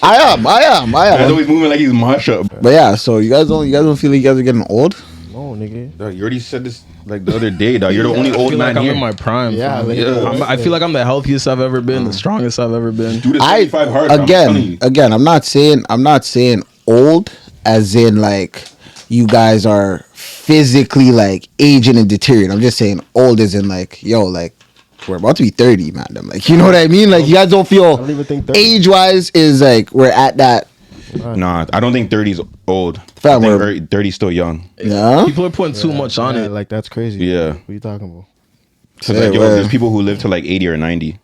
B: I am.
A: He's always moving like he's mashup.
B: But yeah, so you guys don't feel like you guys are getting old?
D: No, nigga.
A: Dog, you already said this like the other day, dog. You're the only old man
C: I'm
A: here.
C: in my prime.
D: Yeah,
C: fam.
D: like,
C: I feel like I'm the healthiest I've ever been, the strongest I've ever been.
A: Do the 75 hard.
B: Again, I'm not saying old as in like you guys are physically like aging and deteriorating. I'm just saying old as in like, yo, like we're about to be 30, man. I'm like, you know what I mean? Like you guys don't feel age wise is like we're at that.
A: Nah, I don't think 30 is old.
B: Fam,
A: I think 30 is still young.
B: Yeah.
C: People are putting too much on it.
D: Like that's crazy.
A: Yeah.
D: What are you talking about?
A: So like, yo, there's people who live to like 80 or 90.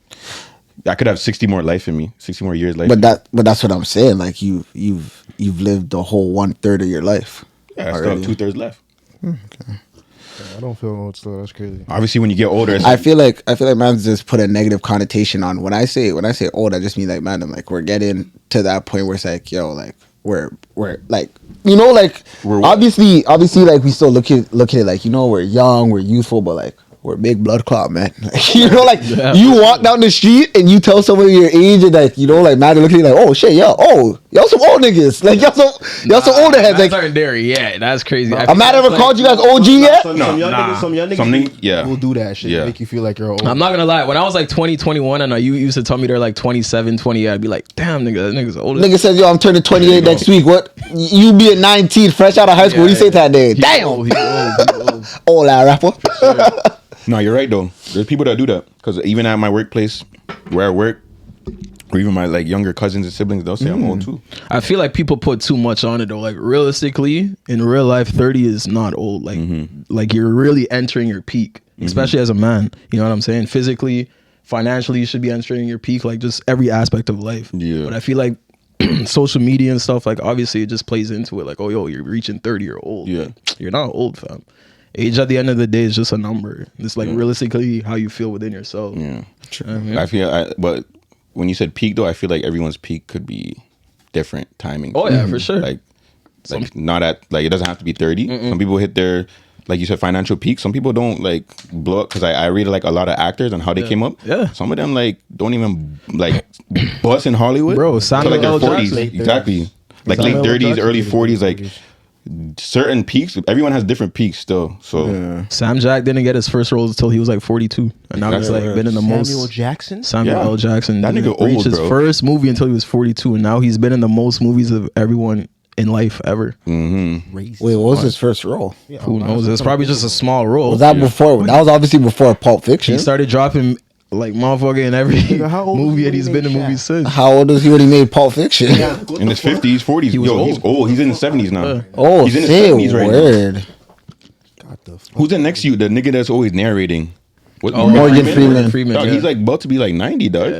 A: I could have 60 more life in me, 60 more years life.
B: But that's what I'm saying. Like you've lived the whole 1/3 of your life.
A: Yeah, I still have 2/3 left.
B: Okay.
D: I don't feel old still. That's crazy.
A: Obviously, when you get older, it's
B: I feel like man's just put a negative connotation on when I say old. I just mean like, man, I'm like we're getting to that point where it's like, yo, like we're like, you know, like obviously like we still look at it like, you know, we're young, we're youthful, but like we're big blood clot, man. You know, like you walk down the street and you tell someone your age and like, you know, like man, they're looking at you like, oh shit, y'all some old niggas, like y'all some older heads. Like
C: aren't there yet. That's crazy.
B: I'm not ever called you guys OG yet.
D: Some young niggas will do that shit.
A: Yeah.
D: Make you feel like you're old.
C: I'm not gonna lie. When I was like 20, 21, and you used to tell me they're like 27, 28, I'd be like, damn, nigga, that nigga's older.
B: Nigga says, yo, I'm turning 28 next week. What? You be at 19, fresh out of high school. What do you say to that day? Damn.
C: He's old.
B: Old rapper.
A: No, you're right though. There's people that do that because even at my workplace, where I work, or even my like younger cousins and siblings, they'll say I'm old too.
C: I feel like people put too much on it though. Like realistically, in real life, 30 is not old. Like like you're really entering your peak, especially as a man. You know what I'm saying? Physically, financially, you should be entering your peak. Like just every aspect of life.
A: Yeah.
C: But I feel like social media and stuff, like obviously it just plays into it. Like, oh yo, you're reaching 30, you're old.
A: Yeah.
C: You're not old, fam. Age at the end of the day is just a number. It's like realistically how you feel within yourself.
A: Yeah. But when you said peak though, I feel like everyone's peak could be different timing.
C: Oh yeah, for sure.
A: Like not at like it doesn't have to be 30. Some people hit their, like you said, financial peak. Some people don't like blow up because I read like a lot of actors and how they came up.
C: Yeah.
A: Some of them like don't even like bust in Hollywood.
C: Bro, Samuel
A: like their
C: L.
A: 40s.
C: Jackson.
A: Exactly. Like late 30s, early 40s, like certain peaks. Everyone has different peaks still. So
C: Sam Jack didn't get his first roles until he was like 42, and now he's like been in the
D: Samuel Jackson.
C: Samuel L. Jackson.
A: That nigga
C: reached
A: old,
C: his
A: bro.
C: first movie until he was 42, and now he's been in the most movies of everyone in life ever.
B: Wait, what was his first role?
C: Who knows? It's probably just a small role.
B: Was that before? That was obviously before Pulp Fiction.
C: He started dropping like motherfucker in every movie, and he's been in movies since.
B: How old was he when he made Pulp Fiction?
A: in his 50s, 40s. He's old. He's in his 70s now.
B: Oh,
A: he's in his
B: say
A: 70s right
B: word.
A: now. Who's in next to you? The nigga that's always narrating.
B: Morgan Freeman.
A: Dog,
C: yeah.
A: He's like about to be like 90, dog.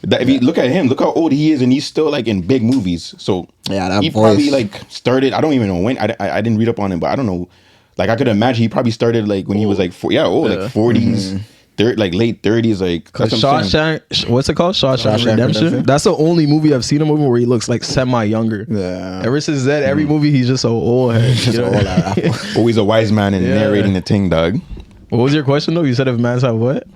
A: If you look at him, look how old he is, and he's still like in big movies. So
B: that
A: he
B: voice.
A: probably like started. I don't even know when. I didn't read up on him, but I don't know. Like I could imagine he probably started like when he was like like 40s. Like late 30s, like that's what I'm saying.
C: Shawshank, what's it called? Shawshank Redemption.
B: Redemption.
C: That's the only movie I've seen him in where he looks like semi younger.
B: Yeah.
C: Ever since that, every movie he's just so old head. You know?
A: Always a wise man and narrating the thing, dog.
C: What was your question though? You said if mans have what?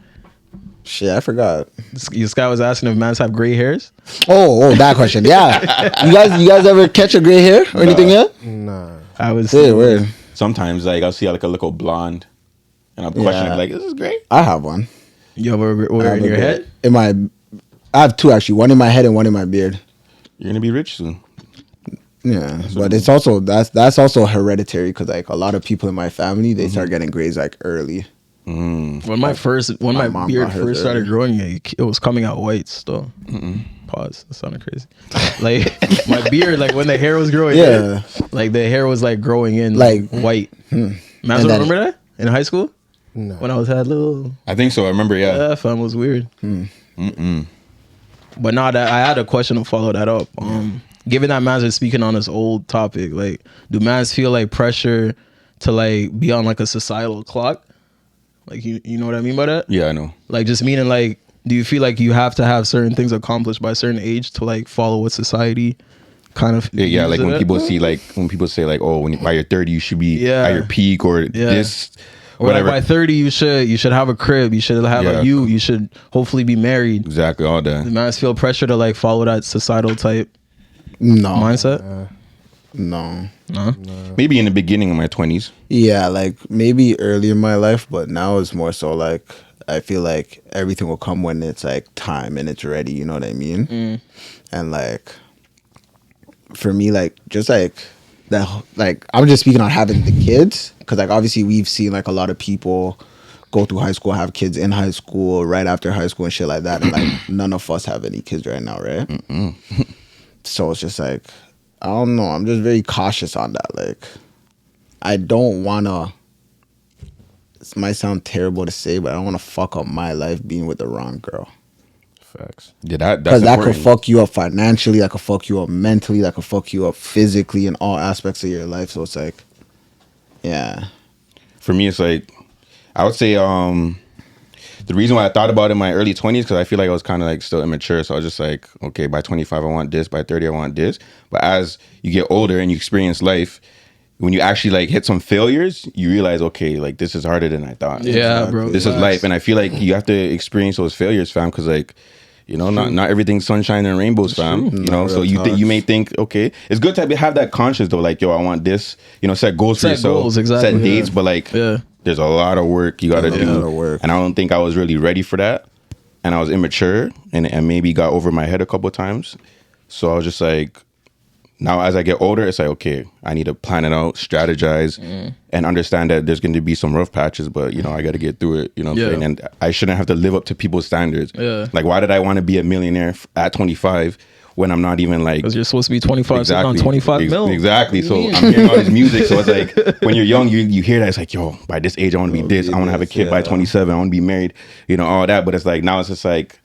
B: Shit, I forgot.
C: This guy was asking if mans have gray hairs.
B: Oh, that question. Yeah. you guys ever catch a gray hair or anything yet?
D: Nah.
C: I was
B: Say weird.
A: Sometimes like I'll see like a little blonde, and I'm questioning like, "Is this great?"
B: I have one.
C: You have a in your head?
B: I have two actually. One in my head and one in my beard.
A: You're gonna be rich soon.
B: Yeah, but it's also that's also hereditary because like a lot of people in my family they start getting grays like early.
C: When my
B: mom
C: beard
B: got hers
C: first started
B: early.
C: growing, it was coming out white still. Pause. That sounded crazy. Like my beard, like when the hair was growing, in, like the hair was like growing in like white. Man, remember that in high school?
D: No.
C: When I had little.
A: I think so. I remember. Yeah.
C: That fam was weird. But now that I had a question to follow that up. Given that man's is speaking on this old topic, like, do mans feel like pressure to like be on like a societal clock? Like you know what I mean by that?
A: Yeah, I know.
C: Like just meaning like, do you feel like you have to have certain things accomplished by a certain age to like follow what society kind of
A: Yeah, like when people say like, oh, by you're 30 you should be at your peak or this
C: Or
A: whatever.
C: like by 30, you should have a crib. You should have you should hopefully be married.
A: Exactly, all that.
C: The man feel pressure to like follow that societal type mindset.
B: No.
A: Maybe in the beginning of my 20s.
B: Yeah, like maybe early in my life, but now it's more so like I feel like everything will come when it's like time and it's ready. You know what I mean? And like for me, like just like that, like I'm just speaking on having the kids because like obviously we've seen like a lot of people go through high school, have kids in high school, right after high school and shit like that, and like none of us have any kids right now, right? So it's just like I don't know. I'm just very cautious on that. Like I don't wanna. This might sound terrible to say, but I don't want to fuck up my life being with the wrong girl.
A: Facts. Yeah,
B: because that could fuck you up financially, that could fuck you up mentally, that could fuck you up physically in all aspects of your life. So it's like, yeah.
A: For me, it's like, I would say the reason why I thought about it in my early 20s, because I feel like I was kind of like still immature. So I was just like, okay, by 25, I want this. By 30, I want this. But as you get older and you experience life, when you actually like hit some failures, you realize, okay, like this is harder than I thought.
C: Yeah, bro.
A: This is life. And I feel like you have to experience those failures, fam, because like, you know, not everything's sunshine and rainbows, fam. You know, so you may think, okay, it's good to have that conscience though, like, yo, I want this, you know, set goals for yourself,
C: exactly.
A: set dates, but like, there's a lot of work you got to do. And I don't think I was really ready for that. And I was immature and maybe got over my head a couple of times. So I was just like, now as I get older, it's like, okay, I need to plan it out, strategize, and understand that there's going to be some rough patches, but, you know, I got to get through it, you know what I'm saying? And I shouldn't have to live up to people's standards. Like, why did I want to be a millionaire at 25 when I'm not even like...
C: Because you're supposed to be 25, sitting on 25 mil.
A: Exactly. So I'm hearing all this music, so it's like, when you're young, you hear that, it's like, yo, by this age, I want to be this, I want to have a kid by 27, I want to be married, you know, all that. But it's like, now it's just like,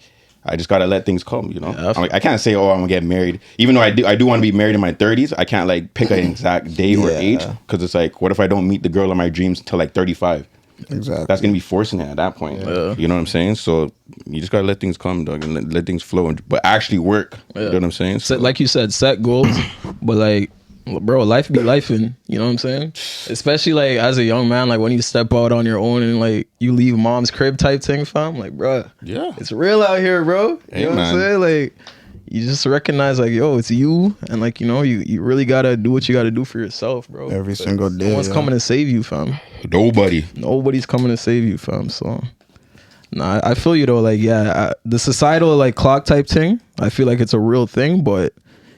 A: I just gotta let things come, you know. I can't say, oh, I'm gonna get married, even though I do want to be married in my 30s. I can't like pick an exact day or age, because it's like, what if I don't meet the girl of my dreams until like 35?
B: Exactly.
A: That's gonna be forcing it at that point. You know what I'm saying? So you just gotta let things come, dog, and let things flow, but actually work. You know what I'm saying? So,
C: like you said, set goals, but like, bro, life be lifing. You know what I'm saying? Especially like as a young man, like when you step out on your own and like you leave mom's crib type thing, fam. Like, bro, it's real out here, bro. You know what I'm saying? Like, you just recognize like, yo, it's you, and like, you know, you really gotta do what you gotta do for yourself, bro.
B: Every single day.
C: No one's coming to save you, fam. Nobody's coming to save you, fam. So, nah, I feel you though. Like, the societal like clock type thing, I feel like it's a real thing, but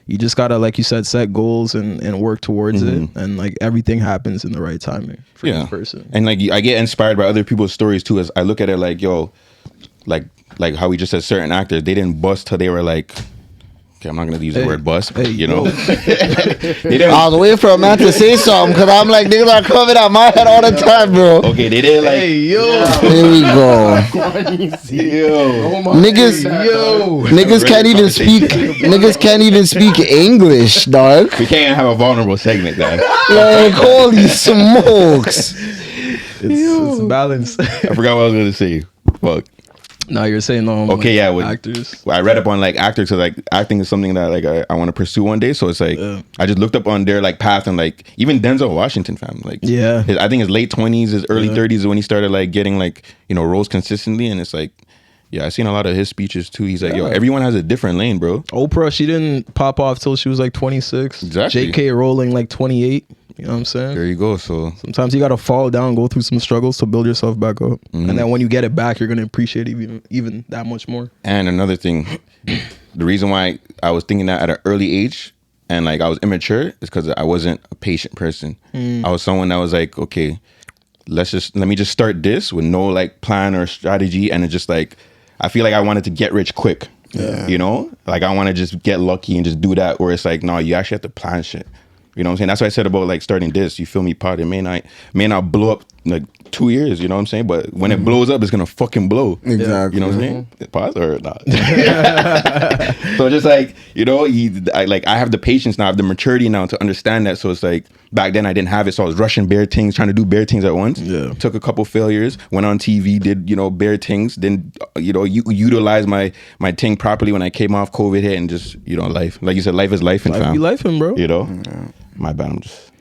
C: you just gotta, like you said, set goals and work towards it, and like everything happens in the right timing for each person.
A: And like I get inspired by other people's stories too. As I look at it, like, yo, like how we just said, certain actors, they didn't bust till they were like, okay, I'm not gonna use the word bust, but you know,
B: I was waiting for a man to say something because I'm like, niggas are coming out my head all the time, bro.
A: Okay, they didn't like.
B: Here we go. Niggas can't even speak. Niggas can't even speak English, dog.
A: We can't have a vulnerable segment, dog.
B: Like, holy smokes!
C: It's balanced.
A: I forgot what I was gonna say. Fuck.
C: No, you're saying
A: okay, with
C: actors.
A: I read up on like actors, so like acting is something that like I want to pursue one day. So it's like I just looked up on their like path, and like even Denzel Washington, fam, like I think his late 20s, his early 30s is when he started like getting like, you know, roles consistently, and it's like, I seen a lot of his speeches too. He's like, yo, everyone has a different lane, bro.
C: Oprah, she didn't pop off till she was like 26.
A: Exactly.
C: J.K. Rowling like 28. You know what I'm saying?
A: There you go. So
C: sometimes you gotta fall down, go through some struggles to build yourself back up, and then when you get it back, you're gonna appreciate it even that much more.
A: And another thing, the reason why I was thinking that at an early age and like I was immature is because I wasn't a patient person. I was someone that was like, okay, let me just start this with no like plan or strategy, and it's just like I feel like I wanted to get rich quick. You know, like I want to just get lucky and just do that. Where it's like, no, you actually have to plan shit. You know what I'm saying? That's what I said about like starting this. You feel me, pod? It may not blow up in like 2 years, you know what I'm saying? But when it blows up, it's gonna fucking blow.
B: Exactly.
A: You know what I'm saying? Pause or not? So just like, you know, I have the patience now, I have the maturity now to understand that. So it's like back then I didn't have it, so I was rushing bare things, trying to do bare things at once. Took a couple failures, went on TV, did, you know, bare things, then, you know, utilize my thing properly when I came off, COVID hit, and just, you know, life. Like you said, life is life, and
C: life be life, bro.
A: You know? My bad, I'm just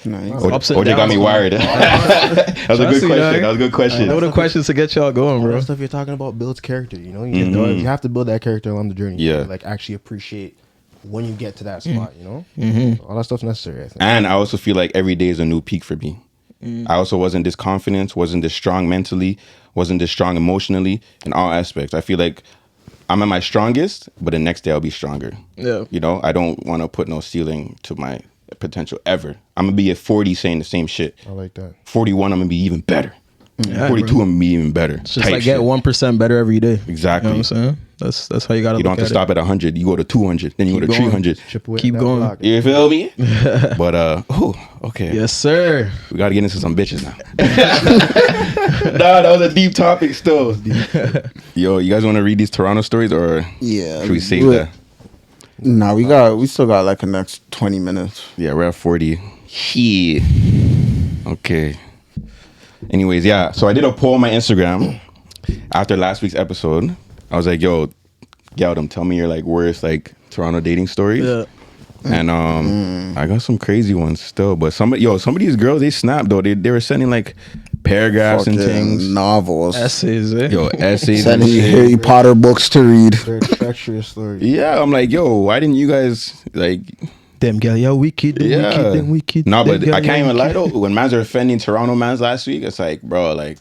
B: Nice.
A: OJ got me wired. That was a good question. That was a good question.
C: What are questions to get y'all going,
D: All
C: bro?
D: the stuff you're talking about builds character. You know, you have to build that character along the journey.
A: Yeah.
D: To, like actually appreciate when you get to that spot. You know, so all that stuff's necessary. I think.
A: And I also feel like every day is a new peak for me. I also wasn't this confident, wasn't this strong mentally, wasn't this strong emotionally in all aspects. I feel like I'm at my strongest, but the next day I'll be stronger.
C: Yeah.
A: You know, I don't want to put no ceiling to my potential ever. I'm going to be at 40 saying the same shit.
D: I like that.
A: 41, I'm going to be even better.
C: Yeah,
A: 42,
C: bro.
A: I'm going to be even better.
C: It's just
A: Type
C: like get
A: shit.
C: 1% better every day.
A: Exactly.
C: You know what I'm saying? That's how you got to
A: You don't have to stop at 100. You go to 200, then you go to
C: Keep going.
A: 300.
D: Chip away
C: Keep
D: at that
C: going.
D: block.
A: You feel me? But, okay.
C: Yes, sir.
A: We got to get into some bitches now. Nah, that was a deep topic still. Yo, you guys want to read these Toronto stories or
B: Yeah.
A: should we save that?
B: Nah, we still got like the next 20 minutes.
A: Yeah, we're at 40. Yeah. Okay. Anyways, yeah. So I did a poll on my Instagram after last week's episode. I was like, yo, them, tell me your like worst like Toronto dating stories.
C: Yeah.
A: And I got some crazy ones still. But some of these girls, they snapped though. They were sending like paragraphs and
B: Fucking
A: things.
B: novels.
C: Essays, eh?
A: Yo, essays.
B: Sending
A: and
B: you
A: shit.
B: Harry Potter books to read.
D: Very treacherous story.
A: Yeah, I'm like, yo, why didn't you guys like?
C: Them girl, yo, wicked, them wicked.
A: No, but
C: Them girl,
A: I can't
C: yo,
A: even lie
C: wicked.
A: though. When mans are offending Toronto mans last week, it's like, bro, like,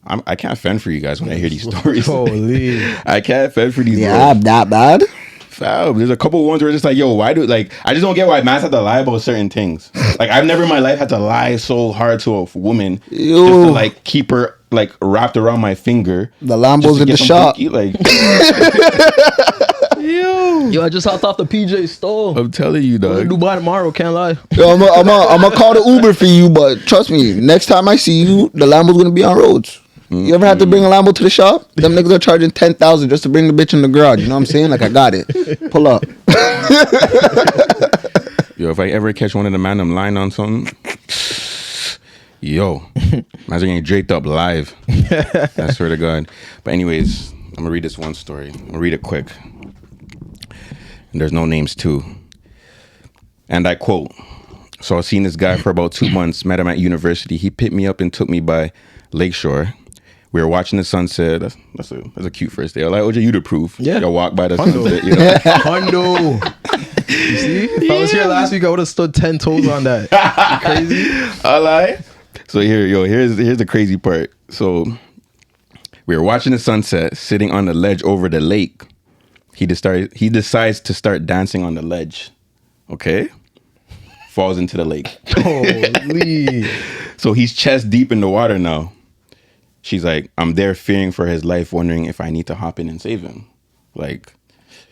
A: I can't fend for you guys when I hear these stories.
C: Holy.
A: I can't fend for these.
B: Yeah,
A: girls.
B: that bad.
A: Fab. There's a couple ones where it's just like, yo, why do like? I just don't get why mans have to lie about certain things. Like, I've never in my life had to lie so hard to a woman just
B: Yo.
A: to like keep her like wrapped around my finger.
B: The
A: just
B: Lambos
A: to
B: in
A: get
B: the
A: some
B: shop.
A: cookie, like,
C: Yo, I just hopped off the PJ store.
A: I'm telling you,
C: Go to
A: dog.
C: Dubai tomorrow, can't lie.
B: Yo, I'm gonna call the Uber for you, but trust me, next time I see you, the Lambo's gonna be on roads. You ever had to bring a Lambo to the shop? Them niggas are charging 10,000 just to bring the bitch in the garage. You know what I'm saying? Like, I got it. Pull up.
A: Yo, if I ever catch one of the man I'm lying on something, yo, man's are getting draped up live. I swear to God. But anyways, I'm gonna read this one story. I'm gonna read it quick. And there's no names too. And I quote, so I've seen this guy for about 2 months, met him at university. He picked me up and took me by Lakeshore. We were watching the sunset. That's a cute first day. I was like, OJ, you'd approve.
C: Yeah.
A: You'll walk by the sunset, you know.
C: Hundo. You see? If I was here last week, I would have stood 10 toes on that. Crazy.
A: I lie. So here's the crazy part. So we were watching the sunset, sitting on the ledge over the lake. He decides to start dancing on the ledge. Okay? Falls into the lake.
C: Holy.
A: So he's chest deep in the water now. She's like, I'm there fearing for his life, wondering if I need to hop in and save him. Like,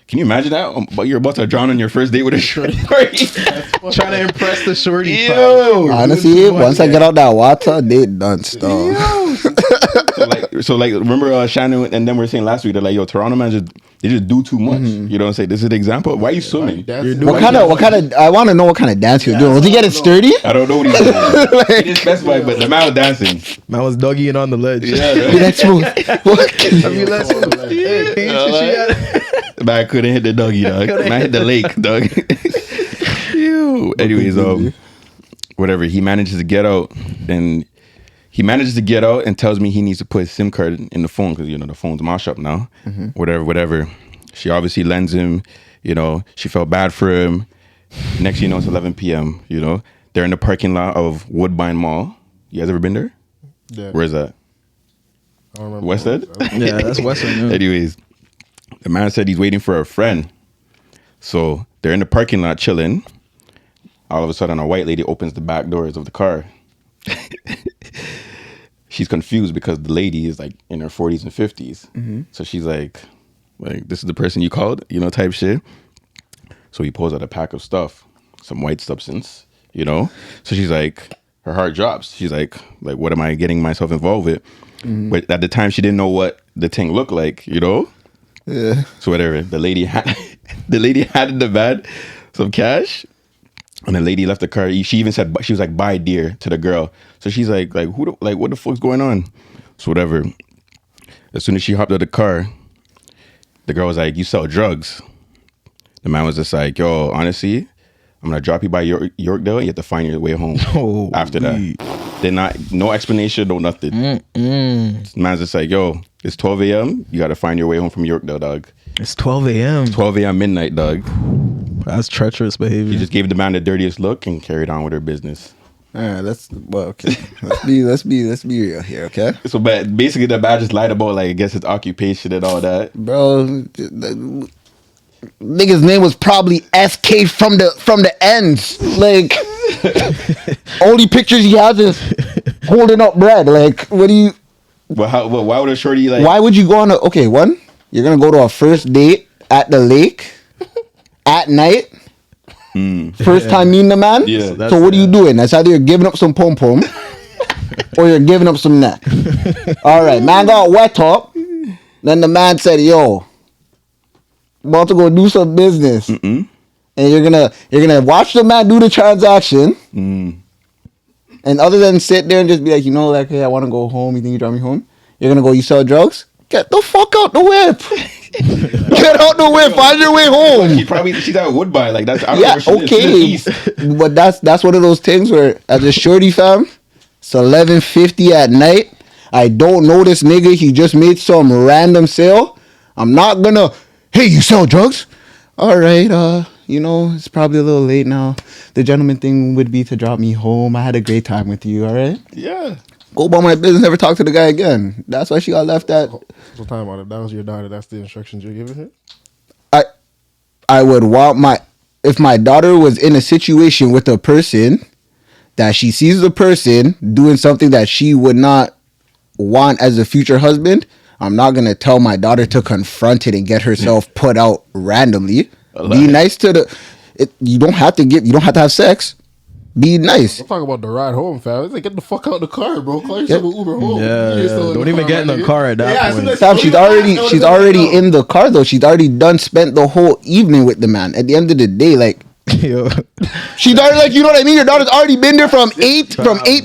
A: can you imagine that? But you're about to drown on your first date with a shorty.
C: Trying to impress the shorty.
A: Yo.
B: Honestly, once I get out that water, they done stuff.
A: So like, remember Shannon and them were saying last week, they're like, yo, Toronto man they just do too much. You know what I'm saying? This is the example. Why are you swimming?
B: What kind of? I want to know what kind of dance he was doing. Was he getting sturdy?
A: I don't know what he's doing. He didn't specify, but the man was dancing.
C: Man was Dougieing on the ledge.
A: Yeah,
B: Be that smooth. What?
C: I mean, let's
A: The man couldn't hit the doggy, dog. Man hit the lake, dog. Ew. Anyways, whatever. He manages to get out, and tells me he needs to put his SIM card in the phone because, you know, the phone's mash up now. Whatever. She obviously lends him, you know, she felt bad for him. Next thing you know, it's 11 p.m., you know. They're in the parking lot of Woodbine Mall. You guys ever been there?
D: Yeah.
A: Where's that?
D: I don't remember.
A: West End?
C: Yeah, that's Western. Yeah.
A: Anyways, the man said he's waiting for a friend. So they're in the parking lot chilling. All of a sudden, a white lady opens the back doors of the car. She's confused because the lady is like in her 40s and 50s. So she's like, this is the person you called, you know, type shit. So he pulls out a pack of stuff, some white substance, you know. So she's like, her heart drops. She's like, what am I getting myself involved with? But at the time, she didn't know what the thing looked like, you know.
B: Yeah.
A: So whatever, the lady had in the van some cash. And the lady left the car. She even said, she was like, bye, dear, to the girl. So she's like what the fuck's going on? So whatever. As soon as she hopped out of the car, the girl was like, you sell drugs? The man was just like, yo, honestly, I'm gonna drop you by Yorkdale. You have to find your way home. After that, they're no explanation, no nothing. Man's just like, yo, it's 12 a.m. You gotta find your way home from Yorkdale, dog.
C: It's 12 a.m.
A: 12 a.m. midnight, dog.
C: That's treacherous behavior.
A: She just gave the man the dirtiest look and carried on with her business.
B: All right, okay. let's be real here, okay?
A: So, but basically, the man just lied about, like, I guess his occupation and all that.
B: Bro, nigga's name was probably SK from the ends. Like, only pictures he has is holding up bread. Like, what do you?
A: But why would a shorty like?
B: Why would you go on okay, one, you're gonna go to a first date at the lake at night. First time meeting the man.
A: Yeah.
B: So what are you doing? That's either you're giving up some pom pom or you're giving up some neck. All right, man got wet up. Then the man said, "Yo, about to go do some business," and you're gonna watch the man do the transaction. And other than sit there and just be like, you know, like, hey, I want to go home. You think you drive me home? You're gonna go. You sell drugs? Get the fuck out the whip. Get out the whip. Find your way home.
A: She's at Woodbine. Like that's
B: okay. But that's one of those things where as a shorty fam, it's 11:50 at night. I don't know this nigga. He just made some random sale. I'm not gonna. Hey, you sell drugs? All right. You know, it's probably a little late now. The gentleman thing would be to drop me home. I had a great time with you. All right.
A: Yeah.
B: Go about my business. Never talk to the guy again. That's why she got left at.
D: So time about it. That was your daughter. That's the instructions you're giving her.
B: I would want if my daughter was in a situation with a person that she sees the person doing something that she would not want as a future husband. I'm not gonna tell my daughter to confront it and get herself put out randomly. Be nice to you don't have to have sex. Be nice.
D: I'm talking about the ride home, fam. It's like, get the fuck out of the car, bro. Call yourself an Uber home.
C: Yeah. Don't even get in the car at that point.
B: Fam, she's already in the car though. She's already spent the whole evening with the man. At the end of the day, like, she's already, like, you know what I mean? Your daughter's already been there from 8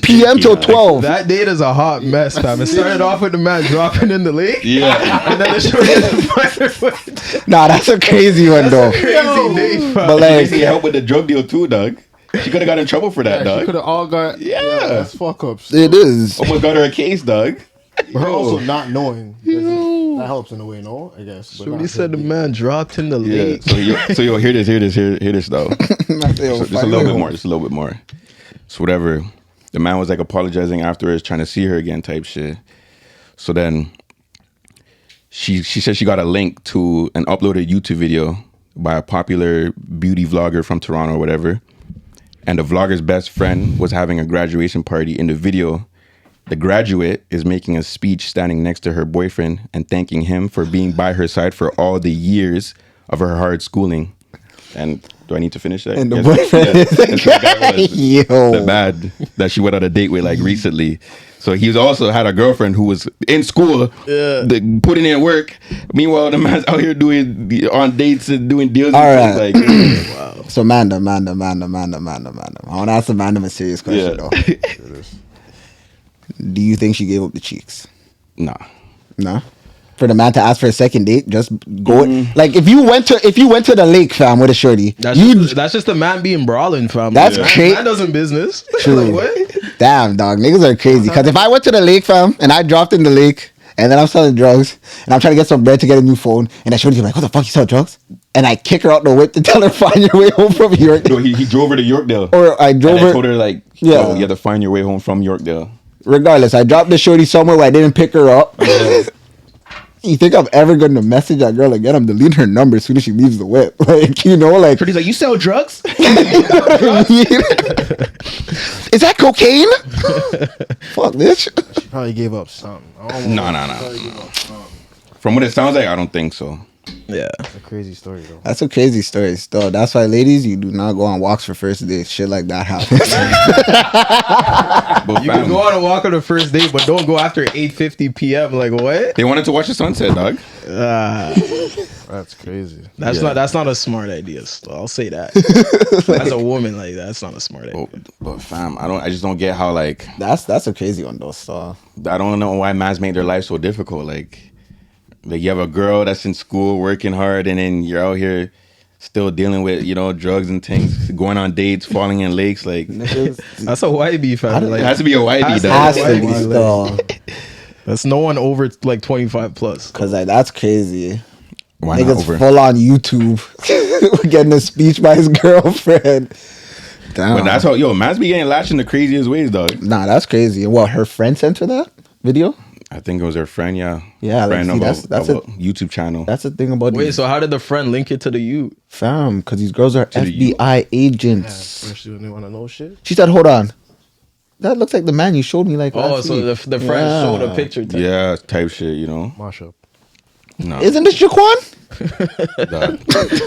B: p.m. till 12.
C: That date is a hot mess, fam. It started off with the man dropping in the lake.
A: Yeah.
C: And then the shorty.
B: Nah, that's a crazy one though.
C: Crazy date, fam.
B: But like,
A: she helped with the drug deal too, dog. She could have got in trouble for that, dog.
D: She could have all got that's fuck ups.
B: it is.
A: Almost got her a case, dog.
D: But her also not knowing that helps in a way, no? I guess.
C: Shorty said the man dropped in the
A: Yeah.
C: lake.
A: So yo, hear this though. Just a little bit more. So whatever. The man was like apologizing afterwards, trying to see her again, type shit. So then she said she got a link to an uploaded YouTube video by a popular beauty vlogger from Toronto or whatever. And the vlogger's best friend was having a graduation party. In the video, the graduate is making a speech standing next to her boyfriend and thanking him for being by her side for all the years of her hard schooling. And do I need to finish that?
B: And the boyfriend is
A: the bad that she went on a date with like recently. So he's also had a girlfriend who was in school, putting in work. Meanwhile, the man's out here on dates and doing deals.
B: All
A: and
B: right.
A: Like, wow.
B: So Amanda. I want to ask Amanda a serious question though. Do you think she gave up the cheeks?
A: Nah.
B: For the man to ask for a second date, just go. Like if you went to the lake, fam, with a shorty,
C: that's just the man being brawling, fam.
B: That's crazy.
C: Man doesn't business.
B: True.
C: Like, what?
B: Damn, dog, niggas are crazy. Because if I went to the lake, fam, and I dropped in the lake, and then I'm selling drugs, and I'm trying to get some bread to get a new phone, and that shorty's like, "What the fuck, you sell drugs?" And I kick her out the whip to tell her find your way home from Yorkdale.
A: No, he drove her to Yorkdale.
B: Or I drove her.
A: I told her like, yo, you have to find your way home from Yorkdale.
B: Regardless, I dropped the shorty somewhere where I didn't pick her up. You think I'm ever going to message that girl again? I'm deleting her number as soon as she leaves the whip. Like, you know, like...
A: Shorty's like, you sell drugs?
B: You know what I mean? Is that cocaine? Fuck, bitch.
D: She probably gave up something.
A: No. From what it sounds like, I don't think so.
C: Yeah.
D: That's a crazy story, though.
B: That's a crazy story still. That's why, ladies, you do not go on walks for first dates. Shit like that happens.
C: You can go on a walk on the first date, but don't go after 8:50 p.m. Like, what?
A: They wanted to watch the sunset, dog.
D: That's crazy.
C: That's not a smart idea. So I'll say that. As a woman, like that's not a smart idea.
A: But fam, I just don't get how like
B: that's a crazy one though. So
A: I don't know why mans make their life so difficult. Like you have a girl that's in school working hard, and then you're out here still dealing with, you know, drugs and things, going on dates, falling in lakes. Like,
C: that's a white beef. Like,
A: it has to be a white beef.
B: Has to be still.
C: That's no one over like 25 plus.
B: Cause like that's crazy.
A: Why
B: Niggas
A: not over?
B: full on YouTube getting a speech by his girlfriend. Damn.
A: But that's how, man's be getting lashed in the craziest ways, dog.
B: Nah, that's crazy. What, her friend sent her that video?
A: I think it was her friend, yeah.
B: Yeah,
A: friend
B: like,
A: of
B: see, that's
A: a
B: a
A: YouTube channel.
B: That's the thing about
C: Wait, so how did the friend link it to the youth?
B: Fam, because these girls are FBI agents.
D: Especially when they want to know shit.
B: She said, hold on. That looks like the man you showed me like
C: Oh,
B: last
C: so
B: week.
C: the friend showed a picture.
A: Yeah, type shit, you know.
D: Mash up.
A: No,
B: Isn't this Jaquan?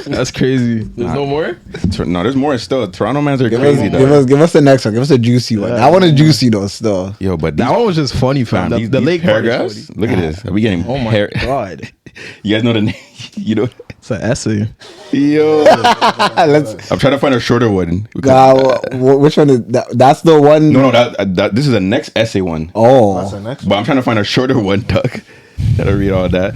C: That's crazy. There's no more?
A: No, there's more still. Toronto mans are crazy, dog.
B: Give us the next one. Give us a juicy one. That one is juicy though, still.
A: Yo, but
C: That one was just funny, fam.
A: these
C: The lake
A: paragraphs. Look at this. Are we getting?
C: Oh my god.
A: You guys know the name? You know?
C: It's an essay.
A: Yo,
B: Let's.
A: I'm trying to find a shorter one.
B: Which one is that? That's the one.
A: No, that this is the next essay one.
D: That's
B: Oh,
D: the next
A: But I'm trying to find a shorter one, Doug. Gotta read all that.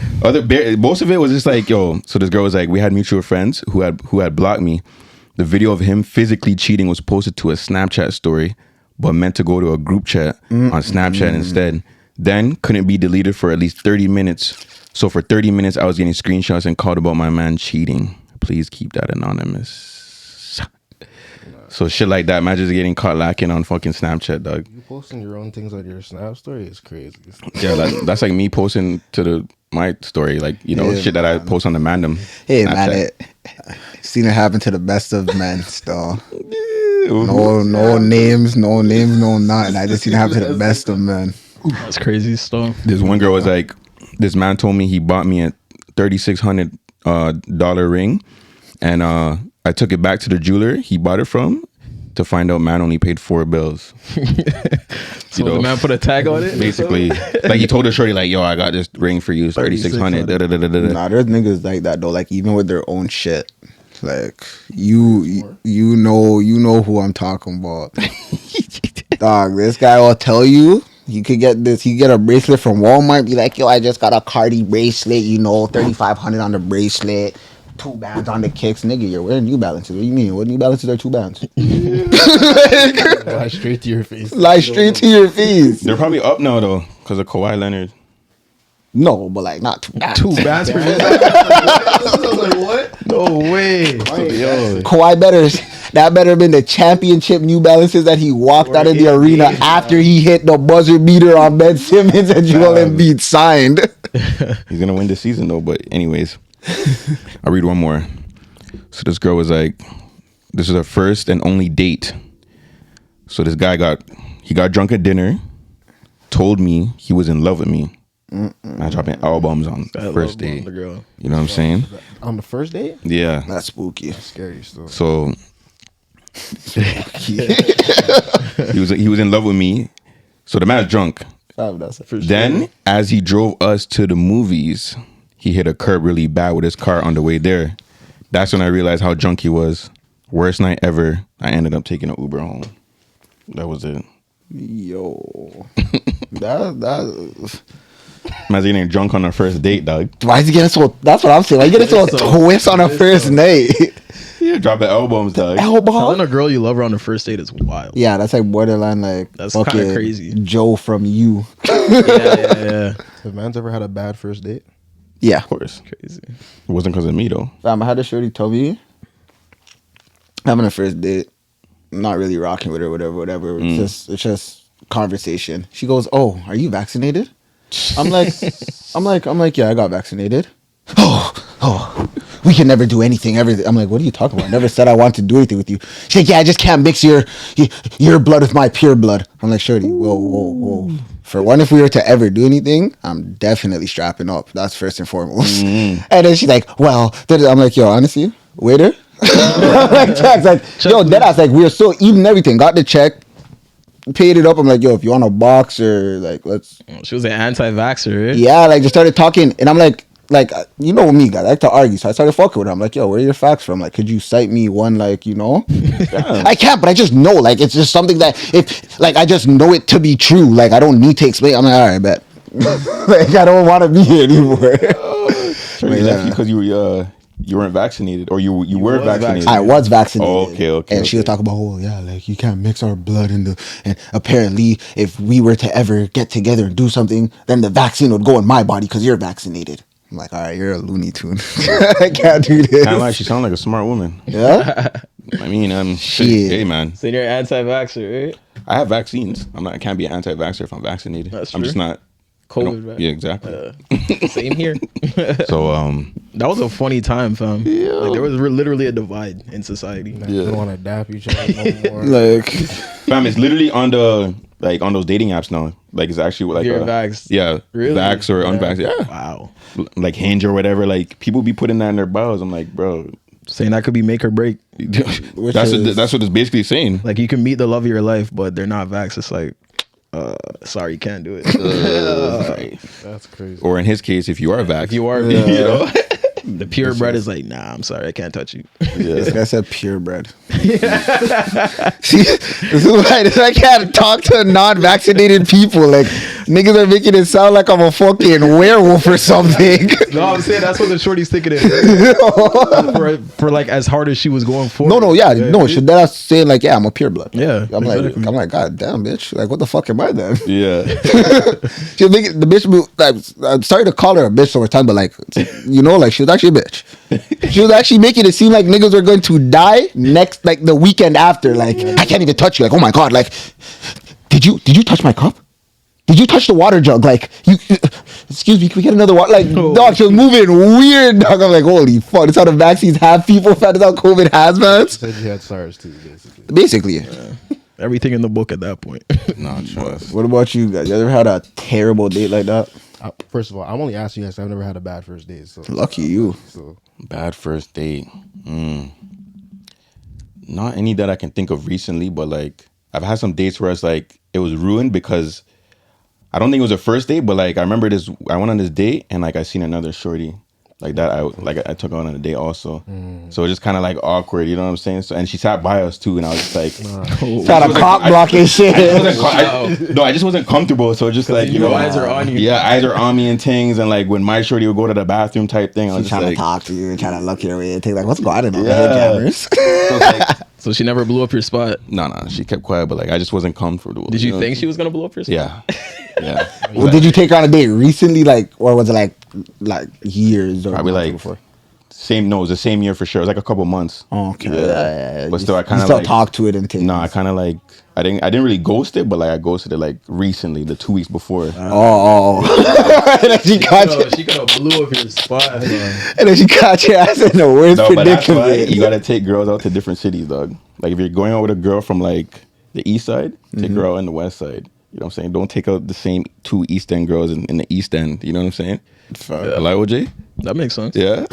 A: Most of it was just like, yo. So this girl was like, we had mutual friends who had blocked me. The video of him physically cheating was posted to a Snapchat story, but meant to go to a group chat on Snapchat instead. Then couldn't be deleted for at least 30 minutes. So for 30 minutes, I was getting screenshots and called about my man cheating. Please keep that anonymous. So shit like that, man, just getting caught lacking on fucking Snapchat, dog.
D: You posting your own things on your Snap story is crazy.
A: Yeah, that's like me posting to my story, like, you know, shit that I post on the Mandem.
B: hey
A: Snapchat.
B: man, seen it happen to the best of men. Still, no names, no nothing. I just seen it happen to the best of men.
C: That's crazy stuff.
A: This one girl was like, this man told me he bought me a $3,600 ring, and I took it back to the jeweler he bought it from to find out man only paid 4 bills.
C: So the man put a tag on it?
A: Basically, like he told the shorty like, yo, I got this ring for you, it's 3,600.
B: Nah, there's niggas like that though. Like even with their own shit. Like you know who I'm talking about. Dog, this guy will tell you. You could get this. You get a bracelet from Walmart. Be like, yo, I just got a Cardi bracelet. You know, 3,500 on the bracelet, 2 bands on the kicks. Nigga, you're wearing New Balances. What do you mean? What New Balances are 2 bands?
D: Lie straight to your face.
B: Lie straight to your face.
A: They're probably up now though because of Kawhi Leonard.
B: No, but like not 2 bands.
C: 2 bands for you?
D: Like, what?
C: No way.
A: Yo,
B: Kawhi that better have been the championship New Balances that he walked out of the arena after he hit the buzzer beater on Ben Simmons and Joel Embiid signed.
A: he's gonna win this season though. But anyways, I'll read one more. So this girl was like, this is her first and only date. So this guy got drunk at dinner, told me he was in love with me. I dropping albums on the first date. You know what I'm saying?
D: On the first date?
A: Yeah.
B: That's spooky.
D: Scary stuff.
A: So he was in love with me. So the man's drunk. Then as he drove us to the movies, he hit a curb really bad with his car on the way there. That's when I realized how drunk he was. Worst night ever. I ended up taking an Uber home. That was it.
B: Yo. that
A: Man's getting drunk on our first date, dog.
B: Why is he getting so? That's what I'm saying. Why you getting so twist on a first night?
A: Yeah, dropping albums, dog.
C: Telling a girl you love her on the first date is wild.
B: Yeah, that's like borderline. Like
C: that's kind of crazy.
B: Joe from You.
C: Yeah.
D: Have man's ever had a bad first date?
B: Yeah,
A: Of course.
C: Crazy.
A: It wasn't because of me, though.
B: I had a shorty tell me having a first date, not really rocking with her, whatever. It's just conversation. She goes, "Oh, are you vaccinated?" I'm like, yeah, I got vaccinated. Oh, we can never do anything, everything. I'm like, what are you talking about? I never said I want to do anything with you. She's like, yeah, I just can't mix your blood with my pure blood. I'm like, shorty, whoa. For one, if we were to ever do anything, I'm definitely strapping up. That's first and foremost. And then she's like, well, I'm like, yo, honestly, waiter. I'm like, check. Like, yo, deadass, like, we are still eating everything. Got the check. Paid it up. I'm like, yo, if you want a box or like, let's.
C: She was an anti-vaxxer, right?
B: Yeah, like just started talking, and I'm like, you know me, guys, I like to argue, so I started fucking with her. I'm like, yo, where are your facts from? Like, could you cite me one, like, you know? I can't, but I just know, like, it's just something that if, like, I just know it to be true. Like, I don't need to explain. I'm like, all right, bet. Like, I don't want to be here anymore.
A: Sure, he left you because you You weren't vaccinated, or you were vaccinated.
B: I was vaccinated.
A: Oh, okay.
B: And she would talk about, oh yeah, like you can't mix our blood and apparently if we were to ever get together and do something, then the vaccine would go in my body because you're vaccinated. I'm like, all right, you're a Looney Tune. I can't do this.
A: Kind of like she sounds like a smart woman.
B: Yeah.
A: I mean,
B: Shit.
A: hey man.
C: So you're anti-vaxxer, right?
A: I have vaccines. I can't be an anti-vaxxer if I'm vaccinated.
C: That's
A: I'm
C: true.
A: just not.
C: COVID, right?
A: Yeah, exactly.
C: Same here.
A: So
C: that was a funny time, fam.
A: Yeah.
C: Like, there was literally a divide in society.
D: You don't want to dap each other no more.
B: Like,
A: fam, it's literally on those dating apps now. Like it's actually like
C: You're vaxxed.
A: Yeah,
C: Really?
A: vax or unvaxxed. Yeah.
C: Wow.
A: Like Hinge or whatever. Like people be putting that in their bios. I'm like, bro,
C: Saying that could be make or break.
A: that's what it's basically saying.
C: Like you can meet the love of your life, but they're not vaxxed. It's like, sorry, you can't do it.
D: That's crazy.
A: Or in his case, if you are vaxxed,
C: If you are,
A: you know.
C: the purebred is like, nah, I'm sorry, I can't touch you.
B: this guy said purebred. See, this is why I can't talk to non-vaccinated people. Like, niggas are making it sound like I'm a fucking werewolf or something.
C: No, I'm saying that's what the shorty's thinking it. for like as hard as she was going for.
B: That's saying like, yeah, I'm a pureblood.
C: Yeah,
B: I'm
C: exactly.
B: like, god damn, bitch. Like, what the fuck am I then?
A: Yeah.
B: She was making the bitch. I'm sorry to call her a bitch over time, but like, like she was actually a bitch. She was actually making it seem like niggas were going to die next, like the weekend after. Like, I can't even touch you. Like, oh my god, like, did you touch my cup? Did you touch the water jug? Like, excuse me, can we get another water? Like, dog, she was moving weird, dog. I'm like, holy fuck, this how the vaccines have people, fat. This how COVID has, man.
D: Said you had SARS too, basically.
B: Basically.
C: Everything in the book at that point.
A: Nah, trust.
B: What about you guys? You ever had a terrible date like that?
D: First of all, I'm only asking you guys. I've never had a bad first date. So
B: Lucky you.
D: So
A: Bad first date. Not any that I can think of recently, but like I've had some dates where it's like it was ruined because I don't think it was a first date, but like I remember I went on this date and like I seen another shorty like that. I took her on a date also, so it was just kind of like awkward, you know what I'm saying? So and she sat by us too, and I was just like,
B: Trying to cock block and shit.
A: I just wasn't comfortable. So just like
C: eyes are on you.
A: Yeah, eyes are on me and things, and like when my shorty would go to the bathroom type thing, I was
B: She's
A: just
B: trying
A: like,
B: to talk to you and trying to look your way and take like, what's going on?
A: Yeah.
B: Cameras.
A: So it's like,
C: So she never blew up your spot.
A: no, she kept quiet, but like I just wasn't comfortable.
C: Did you
A: know?
C: think she was gonna blow up your spot?
A: Yeah, yeah.
B: Well, did you take her on a date recently, like, or was it like years or
A: Probably
B: months
A: like
B: before?
A: it was the same year for sure. It was like a couple months.
B: Oh, okay.
A: Yeah. But still, I kind
B: you
A: of
B: still
A: like,
B: talk to it and take.
A: No, I kind of like I didn't really ghost it, but like I ghosted it like recently, the 2 weeks before.
B: Oh. And then she caught you.
C: She could have blew up your spot.
B: And then she caught your ass in the worst
A: No, but that's why
B: predicament.
A: you gotta take girls out to different cities, dog. Like if you're going out with a girl from like the east side, take her out in the west side. You know what I'm saying? Don't take out the same two East End girls in the East End. You know what I'm saying? Like OJ?
C: That makes sense.
A: Yeah.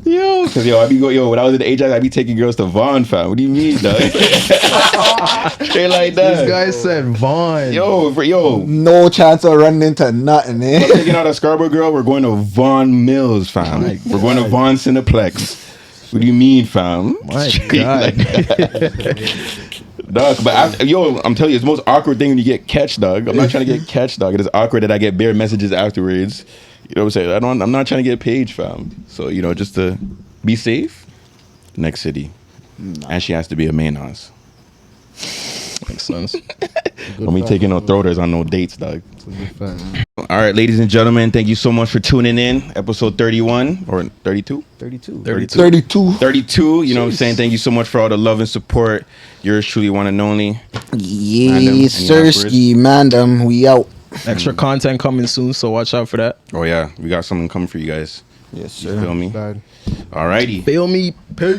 A: Yo, cause when I was at the Ajax, I be taking girls to Vaughn, fam. What do you mean, dog? Straight like that.
C: This guy said Vaughn.
A: Yo.
B: No chance of running into nothing,
A: I'm
B: eh?
A: taking out a Scarborough girl. We're going to Vaughn Mills, fam. We're going to Vaughn Cineplex. What do you mean, fam?
C: My
A: Straight
C: God.
A: like that. Dog, but I'm telling you, it's the most awkward thing when you get catch, dog. I'm not trying to get catch, dog. It is awkward that I get bare messages afterwards. You know what I'm saying? I'm not trying to get paged, fam. So, just to be safe, next city. And she has to be a main house.
C: Makes sense.
A: When we taking no throwers on no dates, dog. All right, ladies and gentlemen, thank you so much for tuning in. Episode 31 or 32?
D: 32.
A: 32, you know what I'm saying? Thank you so much for all the love and support. Yours truly, one and only.
B: Yes, Sirski, Mandem, we out.
C: Extra content coming soon, so watch out for that.
A: Oh, yeah. We got something coming for you guys.
B: Yes,
A: You
B: sir.
A: feel me?
D: Bad.
A: All righty.
C: Feel me? Peace.